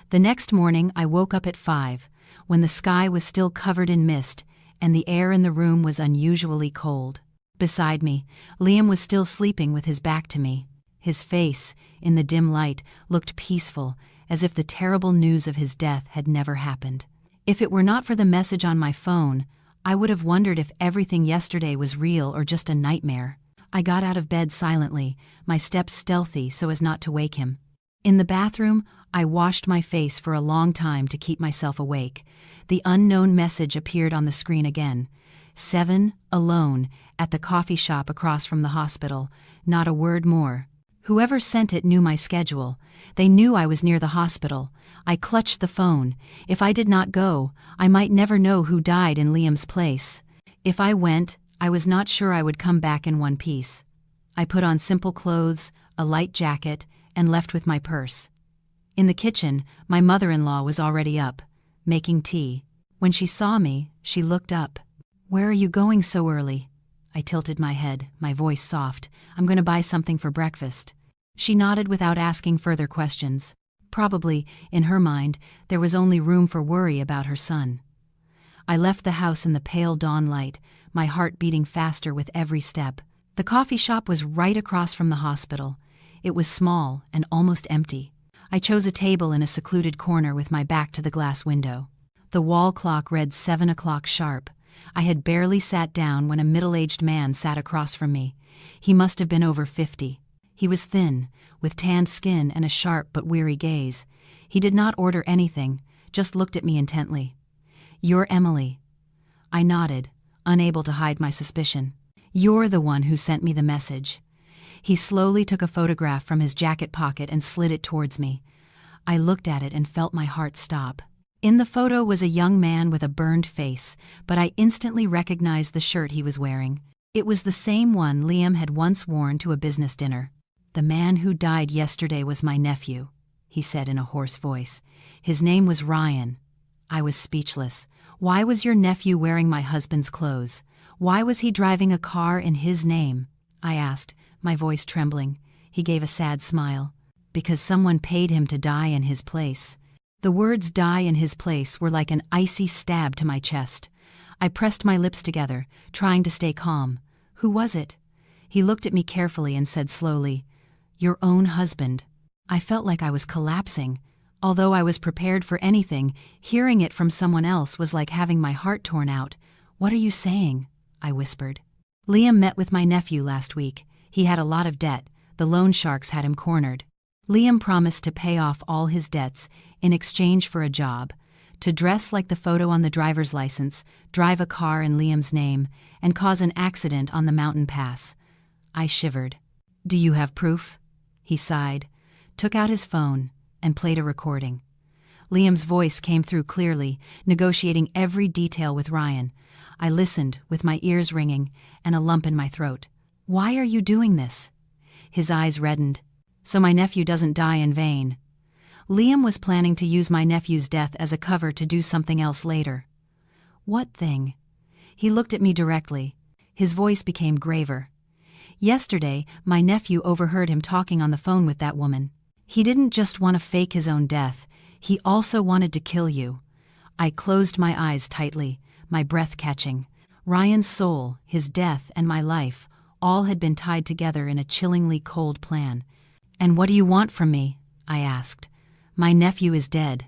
Speaker 1: The next morning I woke up at 5, when the sky was still covered in mist, and the air in the room was unusually cold. Beside me, Liam was still sleeping with his back to me. His face, in the dim light, looked peaceful, as if the terrible news of his death had never happened. If it were not for the message on my phone, I would have wondered if everything yesterday was real or just a nightmare. I got out of bed silently, my steps stealthy so as not to wake him. In the bathroom, I washed my face for a long time to keep myself awake. The unknown message appeared on the screen again. 7, alone, at the coffee shop across from the hospital, not a word more. Whoever sent it knew my schedule. They knew I was near the hospital. I clutched the phone. If I did not go, I might never know who died in Liam's place. If I went, I was not sure I would come back in one piece. I put on simple clothes, a light jacket, and left with my purse. In the kitchen, my mother-in-law was already up, making tea. When she saw me, she looked up. "Where are you going so early?" I tilted my head, my voice soft. "I'm going to buy something for breakfast." She nodded without asking further questions. Probably, in her mind, there was only room for worry about her son. I left the house in the pale dawn light, my heart beating faster with every step. The coffee shop was right across from the hospital. It was small and almost empty. I chose a table in a secluded corner with my back to the glass window. The wall clock read 7 o'clock sharp. I had barely sat down when a middle-aged man sat across from me. He must have been over 50. He was thin, with tanned skin and a sharp but weary gaze. He did not order anything, just looked at me intently. "You're Emily." I nodded, unable to hide my suspicion. "You're the one who sent me the message." He slowly took a photograph from his jacket pocket and slid it towards me. I looked at it and felt my heart stop. In the photo was a young man with a burned face, but I instantly recognized the shirt he was wearing. It was the same one Liam had once worn to a business dinner. "The man who died yesterday was my nephew," he said in a hoarse voice. "His name was Ryan." I was speechless. Why was your nephew wearing my husband's clothes? Why was he driving a car in his name? I asked, my voice trembling. He gave a sad smile. "Because someone paid him to die in his place." The words "die in his place" were like an icy stab to my chest. I pressed my lips together, trying to stay calm. "Who was it?" He looked at me carefully and said slowly, "Your own husband." I felt like I was collapsing. Although I was prepared for anything, hearing it from someone else was like having my heart torn out. "What are you saying?" I whispered. "Liam met with my nephew last week. He had a lot of debt. The loan sharks had him cornered. Liam promised to pay off all his debts in exchange for a job, to dress like the photo on the driver's license, drive a car in Liam's name, and cause an accident on the mountain pass." I shivered. "Do you have proof?" He sighed, took out his phone, and played a recording. Liam's voice came through clearly, negotiating every detail with Ryan. I listened, with my ears ringing and a lump in my throat. "Why are you doing this?" His eyes reddened. "So my nephew doesn't die in vain." Liam was planning to use my nephew's death as a cover to do something else later. "What thing?" He looked at me directly. His voice became graver. "Yesterday, my nephew overheard him talking on the phone with that woman. He didn't just want to fake his own death, he also wanted to kill you." I closed my eyes tightly, my breath catching. Ryan's soul, his death, and my life, all had been tied together in a chillingly cold plan. "And what do you want from me?" I asked. "My nephew is dead."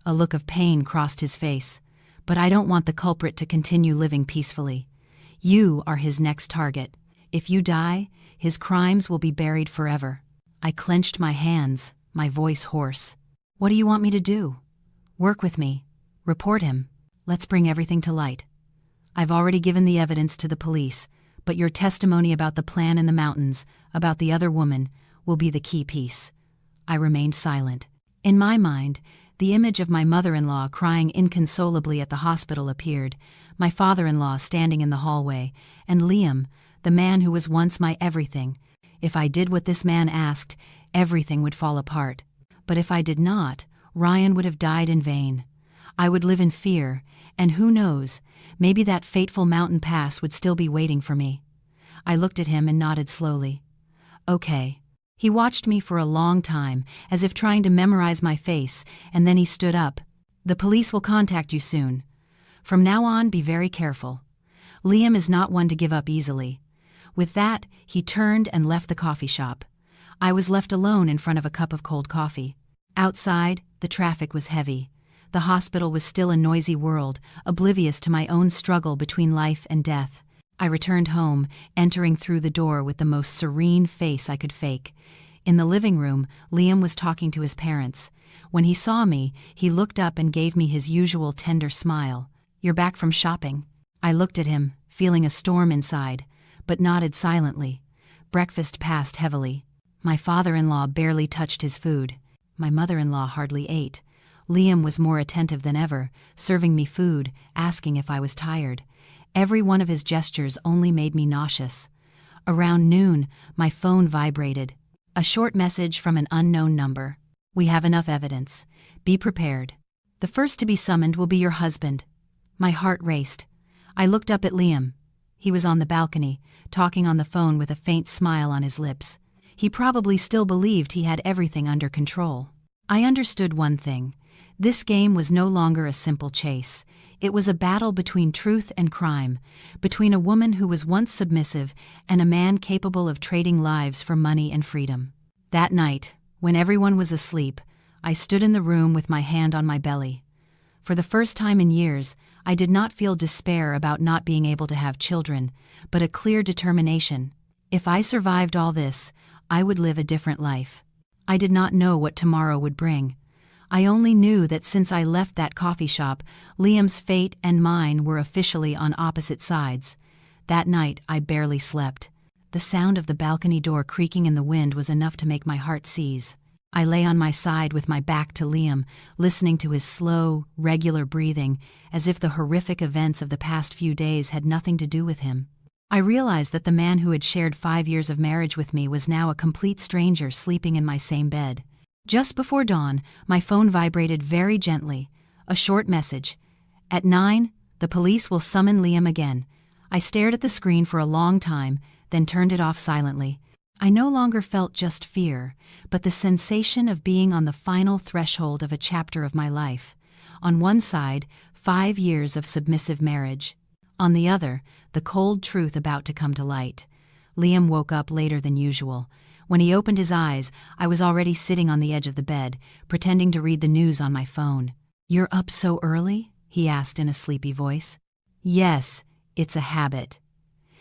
Speaker 1: A look of pain crossed his face. "But I don't want the culprit to continue living peacefully. You are his next target. If you die, his crimes will be buried forever." I clenched my hands, my voice hoarse. "What do you want me to do?" "Work with me. Report him. Let's bring everything to light. I've already given the evidence to the police, but your testimony about the plan in the mountains, about the other woman, will be the key piece." I remained silent. In my mind, the image of my mother-in-law crying inconsolably at the hospital appeared, my father-in-law standing in the hallway, and Liam, the man who was once my everything. If I did what this man asked, everything would fall apart. But if I did not, Ryan would have died in vain. I would live in fear, and who knows, maybe that fateful mountain pass would still be waiting for me. I looked at him and nodded slowly. "Okay." He watched me for a long time, as if trying to memorize my face, and then he stood up. "The police will contact you soon. From now on, be very careful. Liam is not one to give up easily." With that, he turned and left the coffee shop. I was left alone in front of a cup of cold coffee. Outside, the traffic was heavy. The hospital was still a noisy world, oblivious to my own struggle between life and death. I returned home, entering through the door with the most serene face I could fake. In the living room, Liam was talking to his parents. When he saw me, he looked up and gave me his usual tender smile. "You're back from shopping." I looked at him, feeling a storm inside, but nodded silently. Breakfast passed heavily. My father-in-law barely touched his food. My mother-in-law hardly ate. Liam was more attentive than ever, serving me food, asking if I was tired. Every one of his gestures only made me nauseous. Around noon, my phone vibrated. A short message from an unknown number. "We have enough evidence. Be prepared. The first to be summoned will be your husband." My heart raced. I looked up at Liam. He was on the balcony, talking on the phone with a faint smile on his lips. He probably still believed he had everything under control. I understood one thing. This game was no longer a simple chase. It was a battle between truth and crime, between a woman who was once submissive and a man capable of trading lives for money and freedom. That night, when everyone was asleep, I stood in the room with my hand on my belly. For the first time in years, I did not feel despair about not being able to have children, but a clear determination. If I survived all this, I would live a different life. I did not know what tomorrow would bring. I only knew that since I left that coffee shop, Liam's fate and mine were officially on opposite sides. That night, I barely slept. The sound of the balcony door creaking in the wind was enough to make my heart seize. I lay on my side with my back to Liam, listening to his slow, regular breathing, as if the horrific events of the past few days had nothing to do with him. I realized that the man who had shared 5 years of marriage with me was now a complete stranger sleeping in my same bed. Just before dawn, my phone vibrated very gently. A short message. "At 9, the police will summon Liam again." I stared at the screen for a long time, then turned it off silently. I no longer felt just fear, but the sensation of being on the final threshold of a chapter of my life. On one side, 5 years of submissive marriage. On the other, the cold truth about to come to light. Liam woke up later than usual. When he opened his eyes, I was already sitting on the edge of the bed, pretending to read the news on my phone. "You're up so early?" he asked in a sleepy voice. "Yes, it's a habit."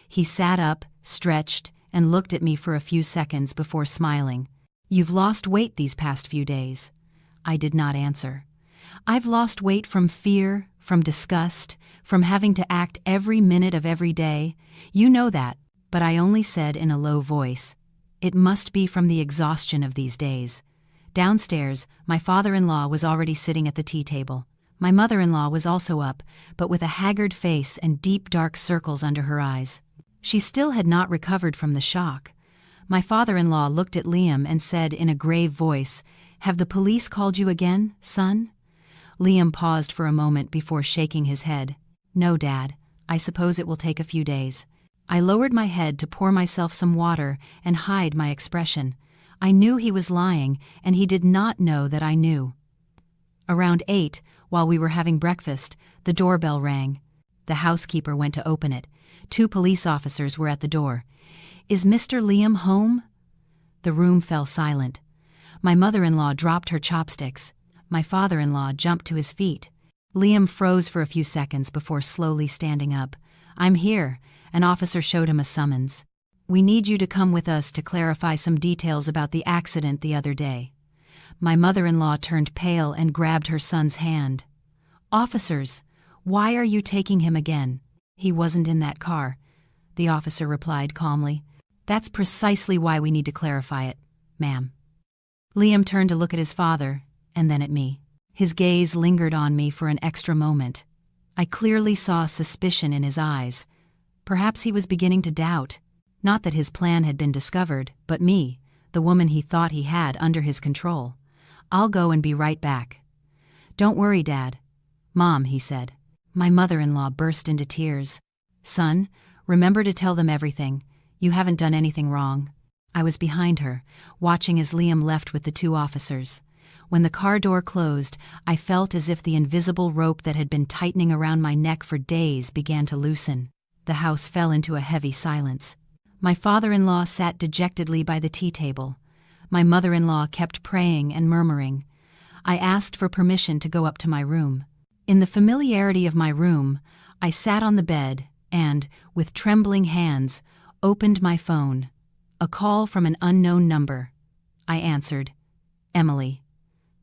Speaker 1: He sat up, stretched, and looked at me for a few seconds before smiling. "You've lost weight these past few days." I did not answer. "I've lost weight from fear, from disgust, from having to act every minute of every day. You know that," but I only said in a low voice, "It must be from the exhaustion of these days." Downstairs, my father-in-law was already sitting at the tea table. My mother-in-law was also up, but with a haggard face and deep dark circles under her eyes. She still had not recovered from the shock. My father-in-law looked at Liam and said in a grave voice, "Have the police called you again, son?" Liam paused for a moment before shaking his head. "No, Dad. I suppose it will take a few days." I lowered my head to pour myself some water and hide my expression. I knew he was lying, and he did not know that I knew. Around 8, while we were having breakfast, the doorbell rang. The housekeeper went to open it. 2 police officers were at the door. "Is Mr. Liam home?" The room fell silent. My mother-in-law dropped her chopsticks. My father-in-law jumped to his feet. Liam froze for a few seconds before slowly standing up. "I'm here." An officer showed him a summons. "We need you to come with us to clarify some details about the accident the other day." My mother-in-law turned pale and grabbed her son's hand. "Officers, why are you taking him again?" "He wasn't in that car," the officer replied calmly. "That's precisely why we need to clarify it, ma'am." Liam turned to look at his father, and then at me. His gaze lingered on me for an extra moment. I clearly saw suspicion in his eyes. Perhaps he was beginning to doubt. Not that his plan had been discovered, but me, the woman he thought he had under his control. "I'll go and be right back." "Don't worry, Dad." "Mom," he said. My mother-in-law burst into tears. "Son, remember to tell them everything. You haven't done anything wrong." I was behind her, watching as Liam left with the 2 officers. When the car door closed, I felt as if the invisible rope that had been tightening around my neck for days began to loosen. The house fell into a heavy silence. My father-in-law sat dejectedly by the tea table. My mother-in-law kept praying and murmuring. I asked for permission to go up to my room. In the familiarity of my room, I sat on the bed and, with trembling hands, opened my phone. A call from an unknown number. I answered. "Emily.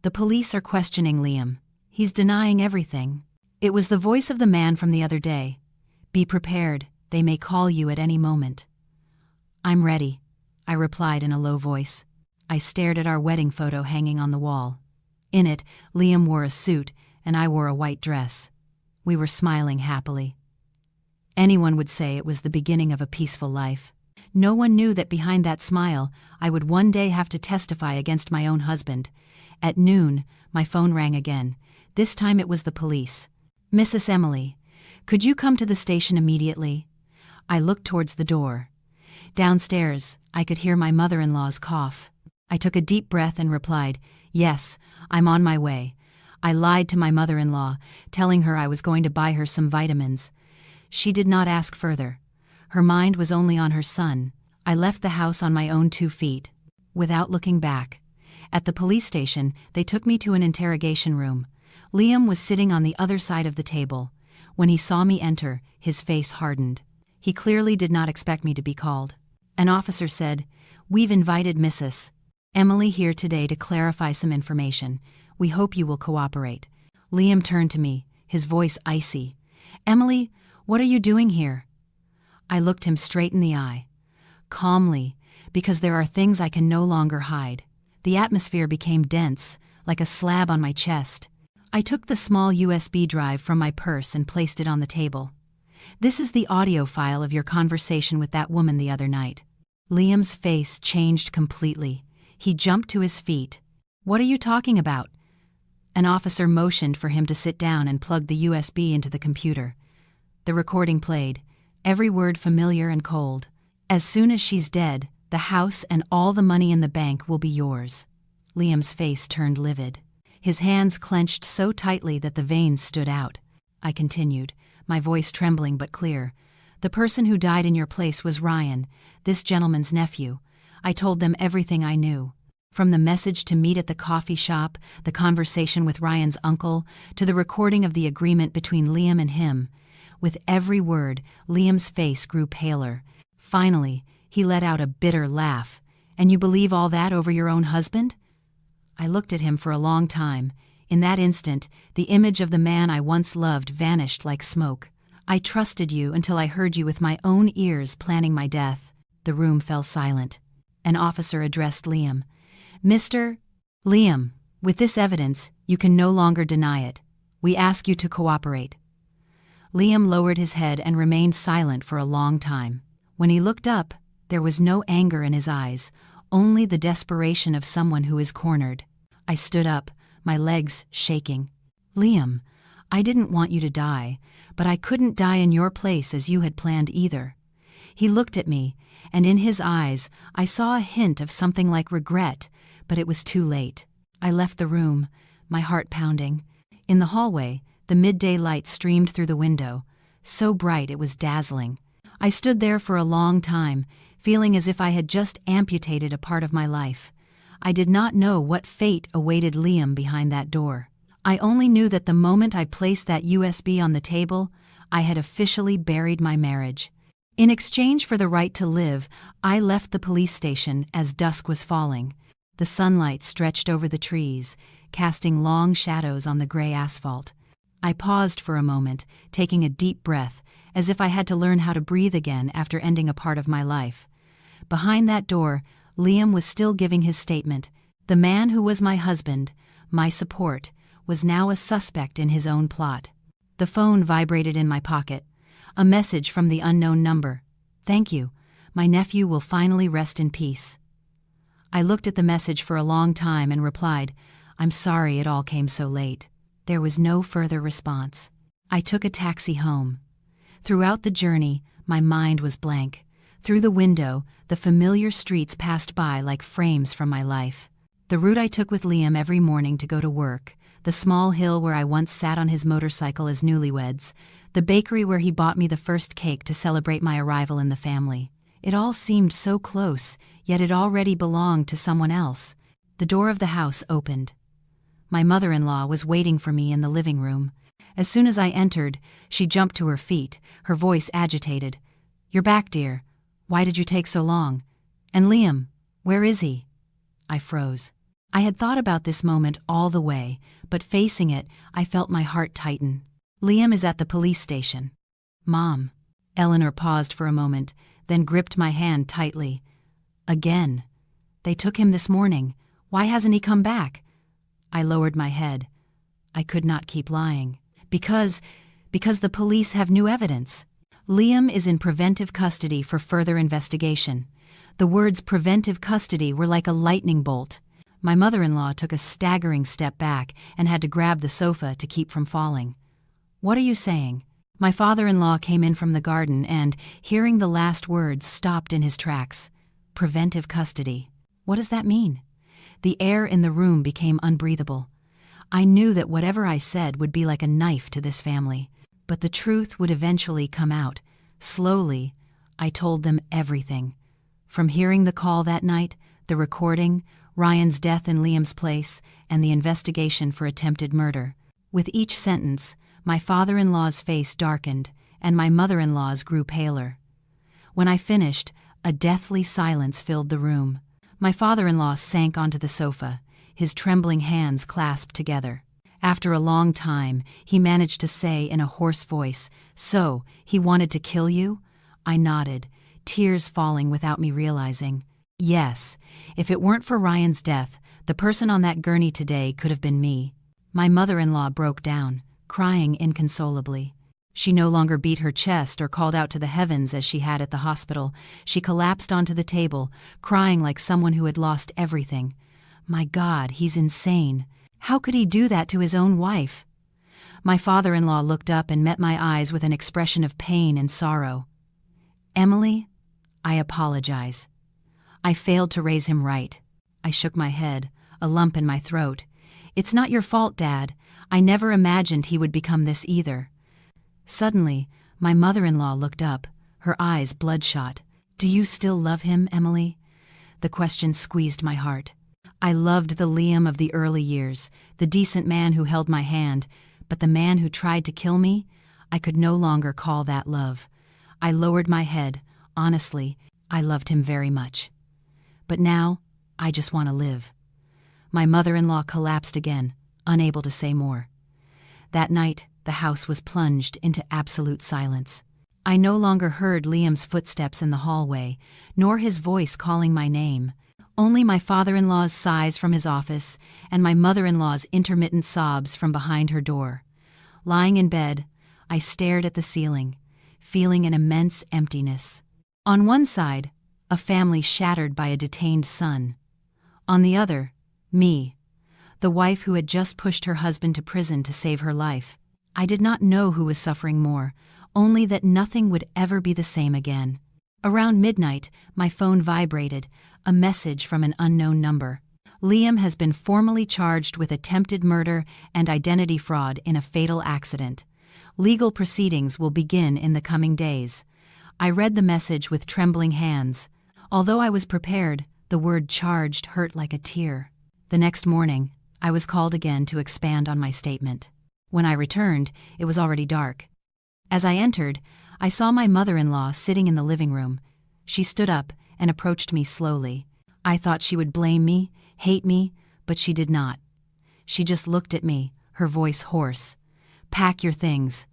Speaker 1: The police are questioning Liam. He's denying everything." It was the voice of the man from the other day. "Be prepared. They may call you at any moment." "I'm ready," I replied in a low voice. I stared at our wedding photo hanging on the wall. In it, Liam wore a suit and I wore a white dress. We were smiling happily. Anyone would say it was the beginning of a peaceful life. No one knew that behind that smile, I would one day have to testify against my own husband. At noon, my phone rang again. This time it was the police. "Mrs. Emily, could you come to the station immediately?" I looked towards the door. Downstairs, I could hear my mother-in-law's cough. I took a deep breath and replied, "Yes, I'm on my way." I lied to my mother-in-law, telling her I was going to buy her some vitamins. She did not ask further. Her mind was only on her son. I left the house on my own 2 feet, without looking back. At the police station, they took me to an interrogation room. Liam was sitting on the other side of the table. When he saw me enter, his face hardened. He clearly did not expect me to be called. An officer said, "We've invited Mrs. Emily here today to clarify some information. We hope you will cooperate." Liam turned to me, his voice icy. "Emily, what are you doing here?" I looked him straight in the eye. Calmly, because there are things I can no longer hide. The atmosphere became dense, like a slab on my chest. I took the small USB drive from my purse and placed it on the table. "This is the audio file of your conversation with that woman the other night." Liam's face changed completely. He jumped to his feet. "What are you talking about?" An officer motioned for him to sit down and plugged the USB into the computer. The recording played, every word familiar and cold. "As soon as she's dead, the house and all the money in the bank will be yours." Liam's face turned livid. His hands clenched so tightly that the veins stood out. I continued, my voice trembling but clear. "The person who died in your place was Ryan, this gentleman's nephew. I told them everything I knew. From the message to meet at the coffee shop, the conversation with Ryan's uncle, to the recording of the agreement between Liam and him. With every word, Liam's face grew paler. Finally, he let out a bitter laugh. "And you believe all that over your own husband?" I looked at him for a long time. In that instant, the image of the man I once loved vanished like smoke. "I trusted you until I heard you with my own ears planning my death." The room fell silent. An officer addressed Liam. "Mr. Liam, with this evidence, you can no longer deny it. We ask you to cooperate." Liam lowered his head and remained silent for a long time. When he looked up, there was no anger in his eyes, only the desperation of someone who is cornered. I stood up, my legs shaking. "Liam, I didn't want you to die, but I couldn't die in your place as you had planned either." He looked at me, and in his eyes I saw a hint of something like regret, but it was too late. I left the room, my heart pounding. In the hallway, the midday light streamed through the window, so bright it was dazzling. I stood there for a long time, feeling as if I had just amputated a part of my life. I did not know what fate awaited Liam behind that door. I only knew that the moment I placed that USB on the table, I had officially buried my marriage. In exchange for the right to live, I left the police station as dusk was falling. The sunlight stretched over the trees, casting long shadows on the gray asphalt. I paused for a moment, taking a deep breath, as if I had to learn how to breathe again after ending a part of my life. Behind that door, Liam was still giving his statement. The man who was my husband, my support, was now a suspect in his own plot. The phone vibrated in my pocket. A message from the unknown number. "Thank you. My nephew will finally rest in peace." I looked at the message for a long time and replied, "I'm sorry it all came so late." There was no further response. I took a taxi home. Throughout the journey, my mind was blank. Through the window, the familiar streets passed by like frames from my life. The route I took with Liam every morning to go to work, the small hill where I once sat on his motorcycle as newlyweds, the bakery where he bought me the first cake to celebrate my arrival in the family. It all seemed so close, yet it already belonged to someone else. The door of the house opened. My mother-in-law was waiting for me in the living room. As soon as I entered, she jumped to her feet, her voice agitated. "You're back, dear. Why did you take so long? And Liam, where is he?" I froze. I had thought about this moment all the way, but facing it, I felt my heart tighten. "Liam is at the police station." "Mom." Eleanor paused for a moment, then gripped my hand tightly. Again. They took him this morning. Why hasn't he come back? I lowered my head. I could not keep lying. Because the police have new evidence. Liam is in preventive custody for further investigation. The words preventive custody were like a lightning bolt. My mother-in-law took a staggering step back and had to grab the sofa to keep from falling. What are you saying? My father-in-law came in from the garden and, hearing the last words, stopped in his tracks. Preventive custody. What does that mean? The air in the room became unbreathable. I knew that whatever I said would be like a knife to this family. But the truth would eventually come out. Slowly, I told them everything. From hearing the call that night, the recording, Ryan's death in Liam's place, and the investigation for attempted murder. With each sentence, my father-in-law's face darkened, and my mother-in-law's grew paler. When I finished, a deathly silence filled the room. My father-in-law sank onto the sofa, his trembling hands clasped together. After a long time, he managed to say in a hoarse voice, "So, he wanted to kill you?" I nodded, tears falling without me realizing. Yes, if it weren't for Ryan's death, the person on that gurney today could have been me. My mother-in-law broke down, crying inconsolably. She no longer beat her chest or called out to the heavens as she had at the hospital. She collapsed onto the table, crying like someone who had lost everything. My God, he's insane. How could he do that to his own wife? My father-in-law looked up and met my eyes with an expression of pain and sorrow. "Emily, I apologize. I failed to raise him right." I shook my head, a lump in my throat. "It's not your fault, Dad. I never imagined he would become this either." Suddenly, my mother-in-law looked up, her eyes bloodshot. "Do you still love him, Emily?" The question squeezed my heart. I loved the Liam of the early years, the decent man who held my hand, but the man who tried to kill me, I could no longer call that love. I lowered my head. Honestly, I loved him very much. But now, I just want to live. My mother-in-law collapsed again, unable to say more. That night, the house was plunged into absolute silence. I no longer heard Liam's footsteps in the hallway, nor his voice calling my name. Only my father-in-law's sighs from his office and my mother-in-law's intermittent sobs from behind her door. Lying in bed, I stared at the ceiling, feeling an immense emptiness. On one side, a family shattered by a detained son. On the other, me, the wife who had just pushed her husband to prison to save her life. I did not know who was suffering more, only that nothing would ever be the same again. Around midnight, my phone vibrated, a message from an unknown number. "Liam has been formally charged with attempted murder and identity fraud in a fatal accident. Legal proceedings will begin in the coming days." I read the message with trembling hands. Although I was prepared, the word charged hurt like a tear. The next morning, I was called again to expand on my statement. When I returned, it was already dark. As I entered, I saw my mother-in-law sitting in the living room. She stood up and approached me slowly. I thought she would blame me, hate me, but she did not. She just looked at me, her voice hoarse. "Pack your things."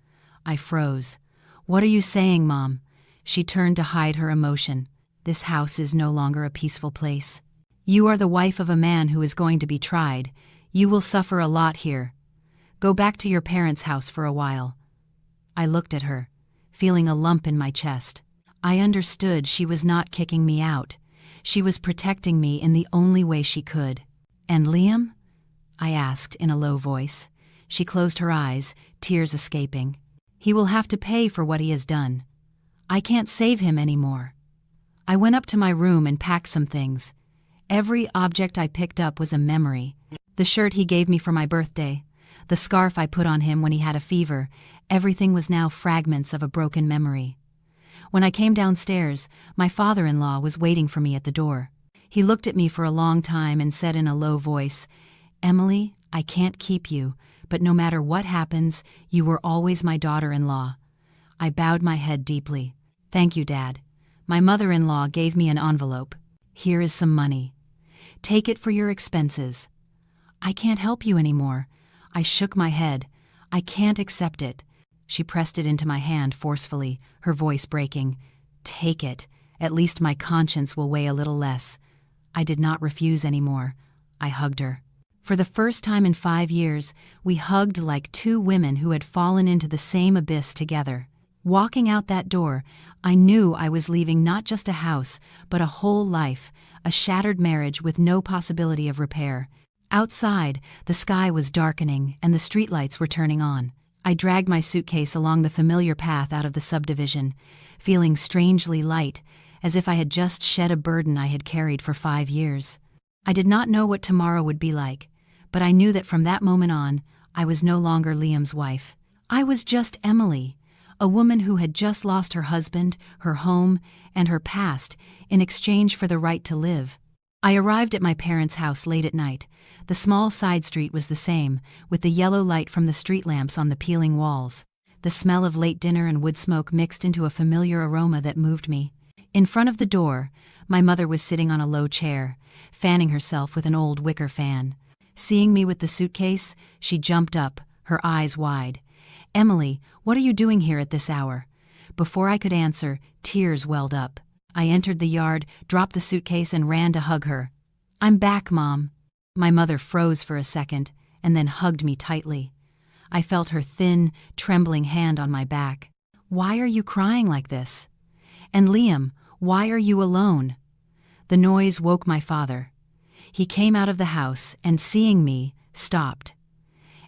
Speaker 1: I froze. "What are you saying, Mom?" She turned to hide her emotion. "This house is no longer a peaceful place. You are the wife of a man who is going to be tried. You will suffer a lot here. Go back to your parents' house for a while." I looked at her, feeling a lump in my chest. I understood she was not kicking me out. She was protecting me in the only way she could. "And Liam?" I asked in a low voice. She closed her eyes, tears escaping. "He will have to pay for what he has done. I can't save him anymore." I went up to my room and packed some things. Every object I picked up was a memory. The shirt he gave me for my birthday, the scarf I put on him when he had a fever, everything was now fragments of a broken memory. When I came downstairs, my father-in-law was waiting for me at the door. He looked at me for a long time and said in a low voice, "Emily, I can't keep you, but no matter what happens, you were always my daughter-in-law." I bowed my head deeply. "Thank you, Dad." My mother-in-law gave me an envelope. "Here is some money. Take it for your expenses." "I can't help you anymore." I shook my head. "I can't accept it." She pressed it into my hand forcefully, her voice breaking. "Take it. At least my conscience will weigh a little less." I did not refuse anymore. I hugged her. For the first time in 5 years, we hugged like two women who had fallen into the same abyss together. Walking out that door, I knew I was leaving not just a house, but a whole life, a shattered marriage with no possibility of repair. Outside, the sky was darkening and the streetlights were turning on. I dragged my suitcase along the familiar path out of the subdivision, feeling strangely light, as if I had just shed a burden I had carried for 5 years. I did not know what tomorrow would be like, but I knew that from that moment on, I was no longer Liam's wife. I was just Emily, a woman who had just lost her husband, her home, and her past in exchange for the right to live. I arrived at my parents' house late at night. The small side street was the same, with the yellow light from the street lamps on the peeling walls. The smell of late dinner and wood smoke mixed into a familiar aroma that moved me. In front of the door, my mother was sitting on a low chair, fanning herself with an old wicker fan. Seeing me with the suitcase, she jumped up, her eyes wide. "Emily, what are you doing here at this hour?" Before I could answer, tears welled up. I entered the yard, dropped the suitcase, and ran to hug her. "I'm back, Mom." My mother froze for a second, and then hugged me tightly. I felt her thin, trembling hand on my back. "Why are you crying like this? And Liam, why are you alone?" The noise woke my father. He came out of the house and, seeing me, stopped.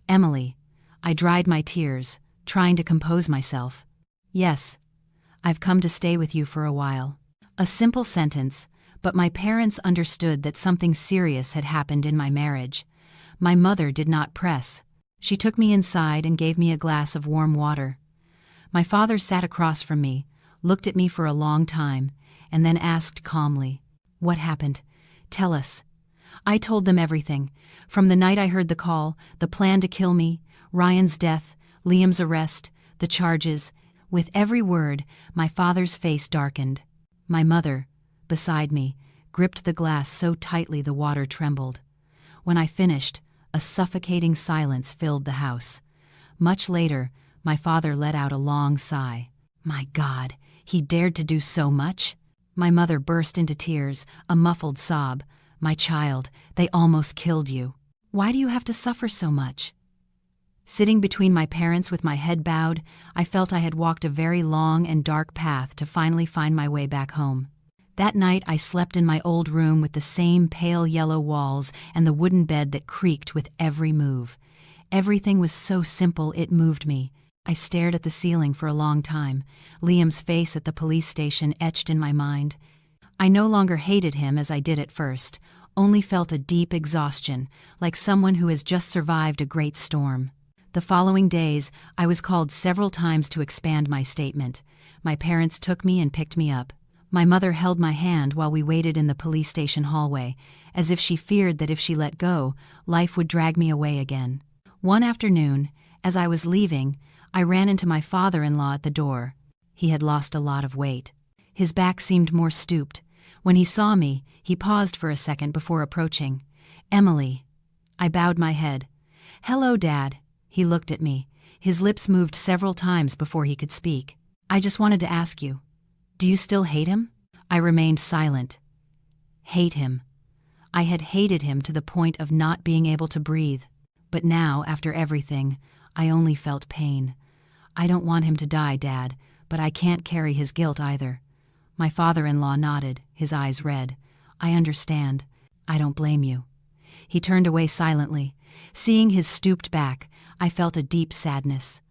Speaker 1: "Emily," I dried my tears, trying to compose myself. "Yes, I've come to stay with you for a while." A simple sentence, but my parents understood that something serious had happened in my marriage. My mother did not press. She took me inside and gave me a glass of warm water. My father sat across from me, looked at me for a long time, and then asked calmly, "What happened? Tell us." I told them everything, from the night I heard the call, the plan to kill me, Ryan's death, Liam's arrest, the charges. With every word, my father's face darkened. My mother, beside me, gripped the glass so tightly the water trembled. When I finished, a suffocating silence filled the house. Much later, my father let out a long sigh. "My God, he dared to do so much?" My mother burst into tears, a muffled sob. "My child, they almost killed you. Why do you have to suffer so much?" Sitting between my parents with my head bowed, I felt I had walked a very long and dark path to finally find my way back home. That night I slept in my old room with the same pale yellow walls and the wooden bed that creaked with every move. Everything was so simple it moved me. I stared at the ceiling for a long time, Liam's face at the police station etched in my mind. I no longer hated him as I did at first, only felt a deep exhaustion, like someone who has just survived a great storm. The following days, I was called several times to expand my statement. My parents took me and picked me up. My mother held my hand while we waited in the police station hallway, as if she feared that if she let go, life would drag me away again. One afternoon, as I was leaving, I ran into my father-in-law at the door. He had lost a lot of weight. His back seemed more stooped. When he saw me, he paused for a second before approaching. "Emily." I bowed my head. "Hello, Dad." He looked at me. His lips moved several times before he could speak. "I just wanted to ask you, do you still hate him?" I remained silent. Hate him. I had hated him to the point of not being able to breathe. But now, after everything, I only felt pain. "I don't want him to die, Dad, but I can't carry his guilt either." My father-in-law nodded, his eyes red. "I understand. I don't blame you." He turned away silently. Seeing his stooped back, I felt a deep sadness.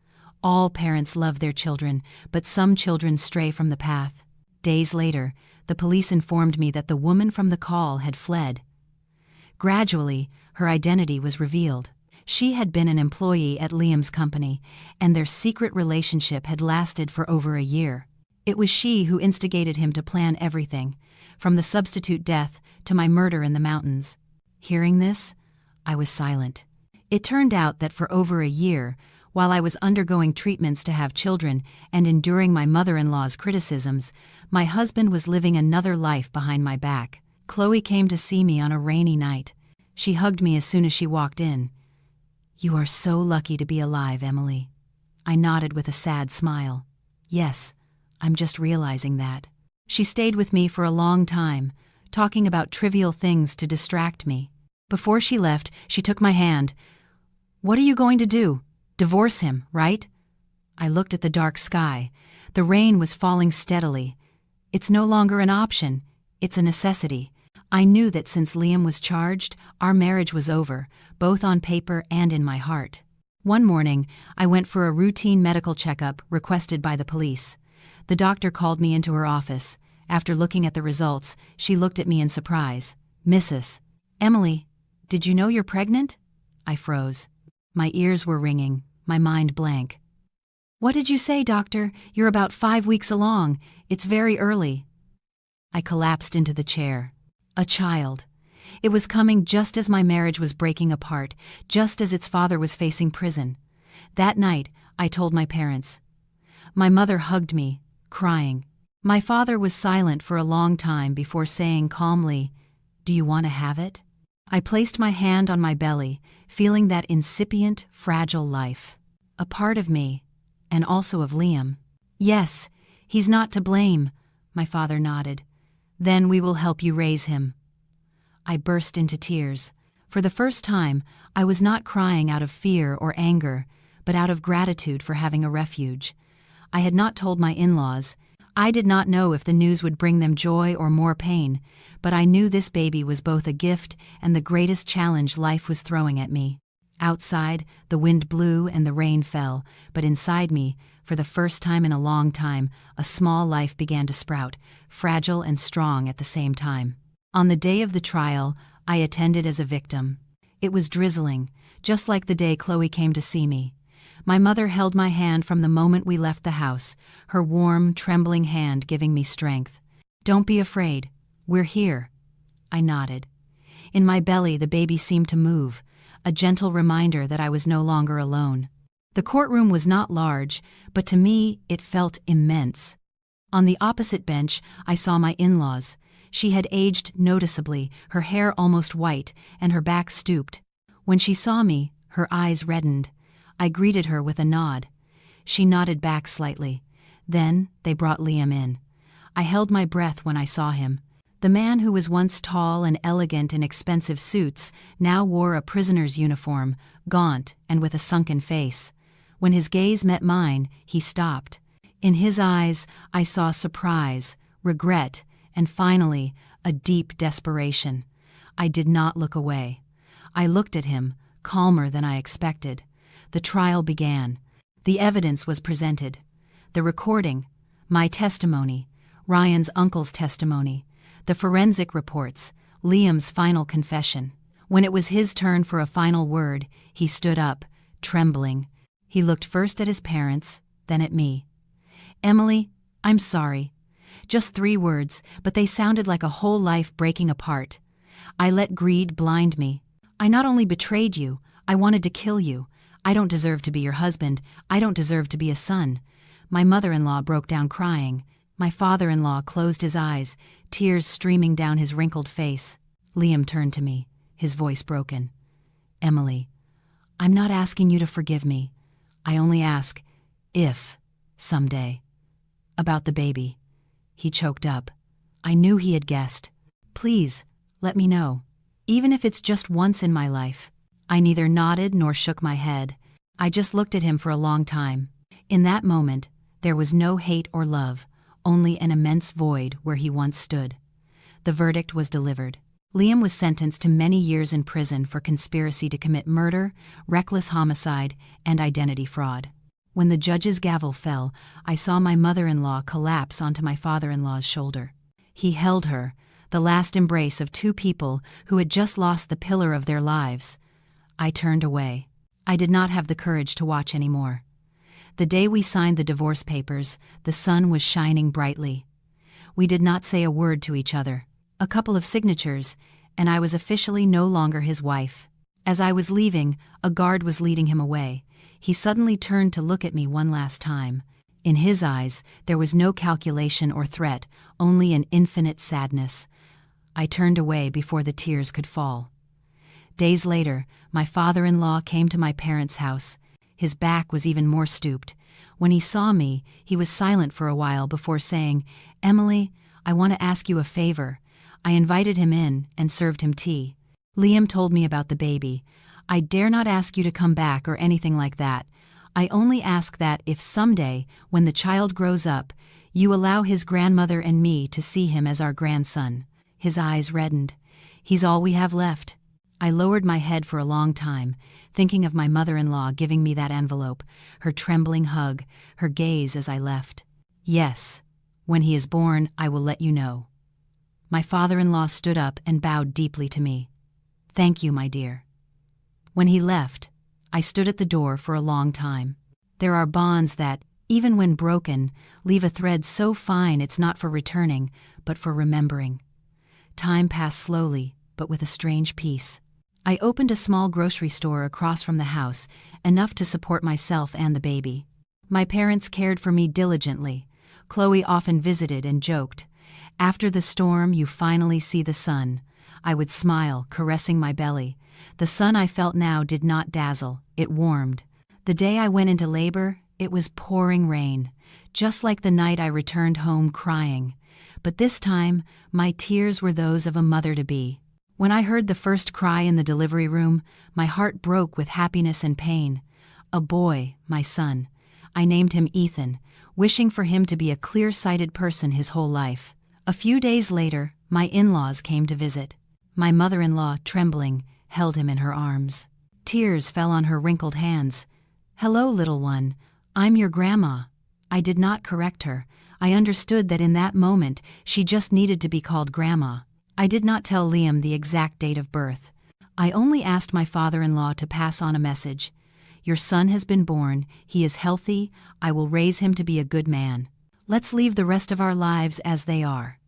Speaker 1: All parents love their children, but some children stray from the path. Days later, the police informed me that the woman from the call had fled. Gradually, her identity was revealed. She had been an employee at Liam's company, and their secret relationship had lasted for over a year. It was she who instigated him to plan everything, from the substitute death to my murder in the mountains. Hearing this, I was silent. It turned out that for over a year, while I was undergoing treatments to have children and enduring my mother-in-law's criticisms, my husband was living another life behind my back. Chloe came to see me on a rainy night. She hugged me as soon as she walked in. "You are so lucky to be alive, Emily." I nodded with a sad smile. Yes, I'm just realizing that. She stayed with me for a long time, talking about trivial things to distract me. Before she left, she took my hand. "What are you going to do? Divorce him, right?" I looked at the dark sky. The rain was falling steadily. It's no longer an option, it's a necessity. I knew that since Liam was charged, our marriage was over, both on paper and in my heart. One morning, I went for a routine medical checkup requested by the police. The doctor called me into her office. After looking at the results, she looked at me in surprise. "Mrs. Emily, did you know you're pregnant?" I froze. My ears were ringing, my mind blank. "What did you say, doctor? You're about 5 weeks along. It's very early." I collapsed into the chair. A child. It was coming just as my marriage was breaking apart, just as its father was facing prison. That night, I told my parents. My mother hugged me, crying. My father was silent for a long time before saying calmly, "Do you want to have it?" I placed my hand on my belly, feeling that incipient, fragile life. A part of me, and also of Liam. "Yes, he's not to blame," my father nodded. "Then we will help you raise him." I burst into tears. For the first time, I was not crying out of fear or anger, but out of gratitude for having a refuge. I had not told my in-laws. I did not know if the news would bring them joy or more pain, but I knew this baby was both a gift and the greatest challenge life was throwing at me. Outside, the wind blew and the rain fell, but inside me, for the first time in a long time, a small life began to sprout, fragile and strong at the same time. On the day of the trial, I attended as a victim. It was drizzling, just like the day Chloe came to see me. My mother held my hand from the moment we left the house, her warm, trembling hand giving me strength. "Don't be afraid. We're here." I nodded. In my belly, the baby seemed to move, a gentle reminder that I was no longer alone. The courtroom was not large, but to me, it felt immense. On the opposite bench, I saw my in-laws. She had aged noticeably, her hair almost white, and her back stooped. When she saw me, her eyes reddened. I greeted her with a nod. She nodded back slightly. Then they brought Liam in. I held my breath when I saw him. The man who was once tall and elegant in expensive suits now wore a prisoner's uniform, gaunt and with a sunken face. When his gaze met mine, he stopped. In his eyes, I saw surprise, regret, and finally, a deep desperation. I did not look away. I looked at him, calmer than I expected. The trial began. The evidence was presented. The recording, my testimony, Ryan's uncle's testimony, the forensic reports, Liam's final confession. When it was his turn for a final word, he stood up, trembling. He looked first at his parents, then at me. "Emily, I'm sorry." Just 3 words, but they sounded like a whole life breaking apart. I let greed blind me. "I not only betrayed you, I wanted to kill you. I don't deserve to be your husband. I don't deserve to be a son." My mother-in-law broke down crying. My father-in-law closed his eyes, tears streaming down his wrinkled face. Liam turned to me, his voice broken. "Emily, I'm not asking you to forgive me. I only ask, if, someday, about the baby." He choked up. I knew he had guessed. "Please, let me know. Even if it's just once in my life." I neither nodded nor shook my head. I just looked at him for a long time. In that moment, there was no hate or love, only an immense void where he once stood. The verdict was delivered. Liam was sentenced to many years in prison for conspiracy to commit murder, reckless homicide, and identity fraud. When the judge's gavel fell, I saw my mother-in-law collapse onto my father-in-law's shoulder. He held her, the last embrace of 2 people who had just lost the pillar of their lives. I turned away. I did not have the courage to watch anymore. The day we signed the divorce papers, the sun was shining brightly. We did not say a word to each other. A couple of signatures, and I was officially no longer his wife. As I was leaving, a guard was leading him away. He suddenly turned to look at me one last time. In his eyes, there was no calculation or threat, only an infinite sadness. I turned away before the tears could fall. Days later, my father-in-law came to my parents' house. His back was even more stooped. When he saw me, he was silent for a while before saying, "Emily, I want to ask you a favor." I invited him in and served him tea. Liam told me about the baby. "I dare not ask you to come back or anything like that. I only ask that if someday, when the child grows up, you allow his grandmother and me to see him as our grandson." His eyes reddened. "He's all we have left." I lowered my head for a long time, thinking of my mother-in-law giving me that envelope, her trembling hug, her gaze as I left. "Yes, when he is born, I will let you know." My father-in-law stood up and bowed deeply to me. "Thank you, my dear." When he left, I stood at the door for a long time. There are bonds that, even when broken, leave a thread so fine it's not for returning, but for remembering. Time passed slowly, but with a strange peace. I opened a small grocery store across from the house, enough to support myself and the baby. My parents cared for me diligently. Chloe often visited and joked, "After the storm, you finally see the sun." I would smile, caressing my belly. The sun I felt now did not dazzle, it warmed. The day I went into labor, it was pouring rain, just like the night I returned home crying. But this time, my tears were those of a mother-to-be. When I heard the first cry in the delivery room, my heart broke with happiness and pain. A boy, my son. I named him Ethan, wishing for him to be a clear-sighted person his whole life. A few days later, my in-laws came to visit. My mother-in-law, trembling, held him in her arms. Tears fell on her wrinkled hands. "Hello, little one. I'm your grandma." I did not correct her. I understood that in that moment, she just needed to be called grandma. I did not tell Liam the exact date of birth. I only asked my father-in-law to pass on a message. "Your son has been born. He is healthy. I will raise him to be a good man. Let's leave the rest of our lives as they are."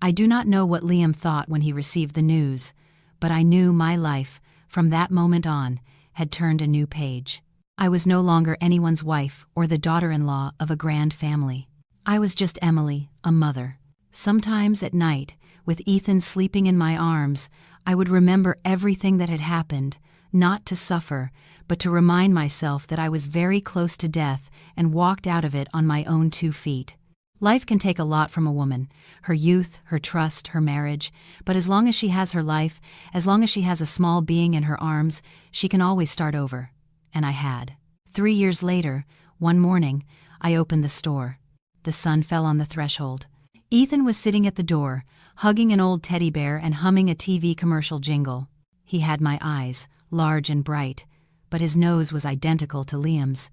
Speaker 1: I do not know what Liam thought when he received the news, but I knew my life, from that moment on, had turned a new page. I was no longer anyone's wife or the daughter-in-law of a grand family. I was just Emily, a mother. Sometimes at night, with Ethan sleeping in my arms, I would remember everything that had happened, not to suffer, but to remind myself that I was very close to death and walked out of it on my own 2 feet. Life can take a lot from a woman, her youth, her trust, her marriage, but as long as she has her life, as long as she has a small being in her arms, she can always start over. And I had. 3 years later, one morning, I opened the store. The sun fell on the threshold. Ethan was sitting at the door, hugging an old teddy bear and humming a TV commercial jingle. He had my eyes, large and bright, but his nose was identical to Liam's.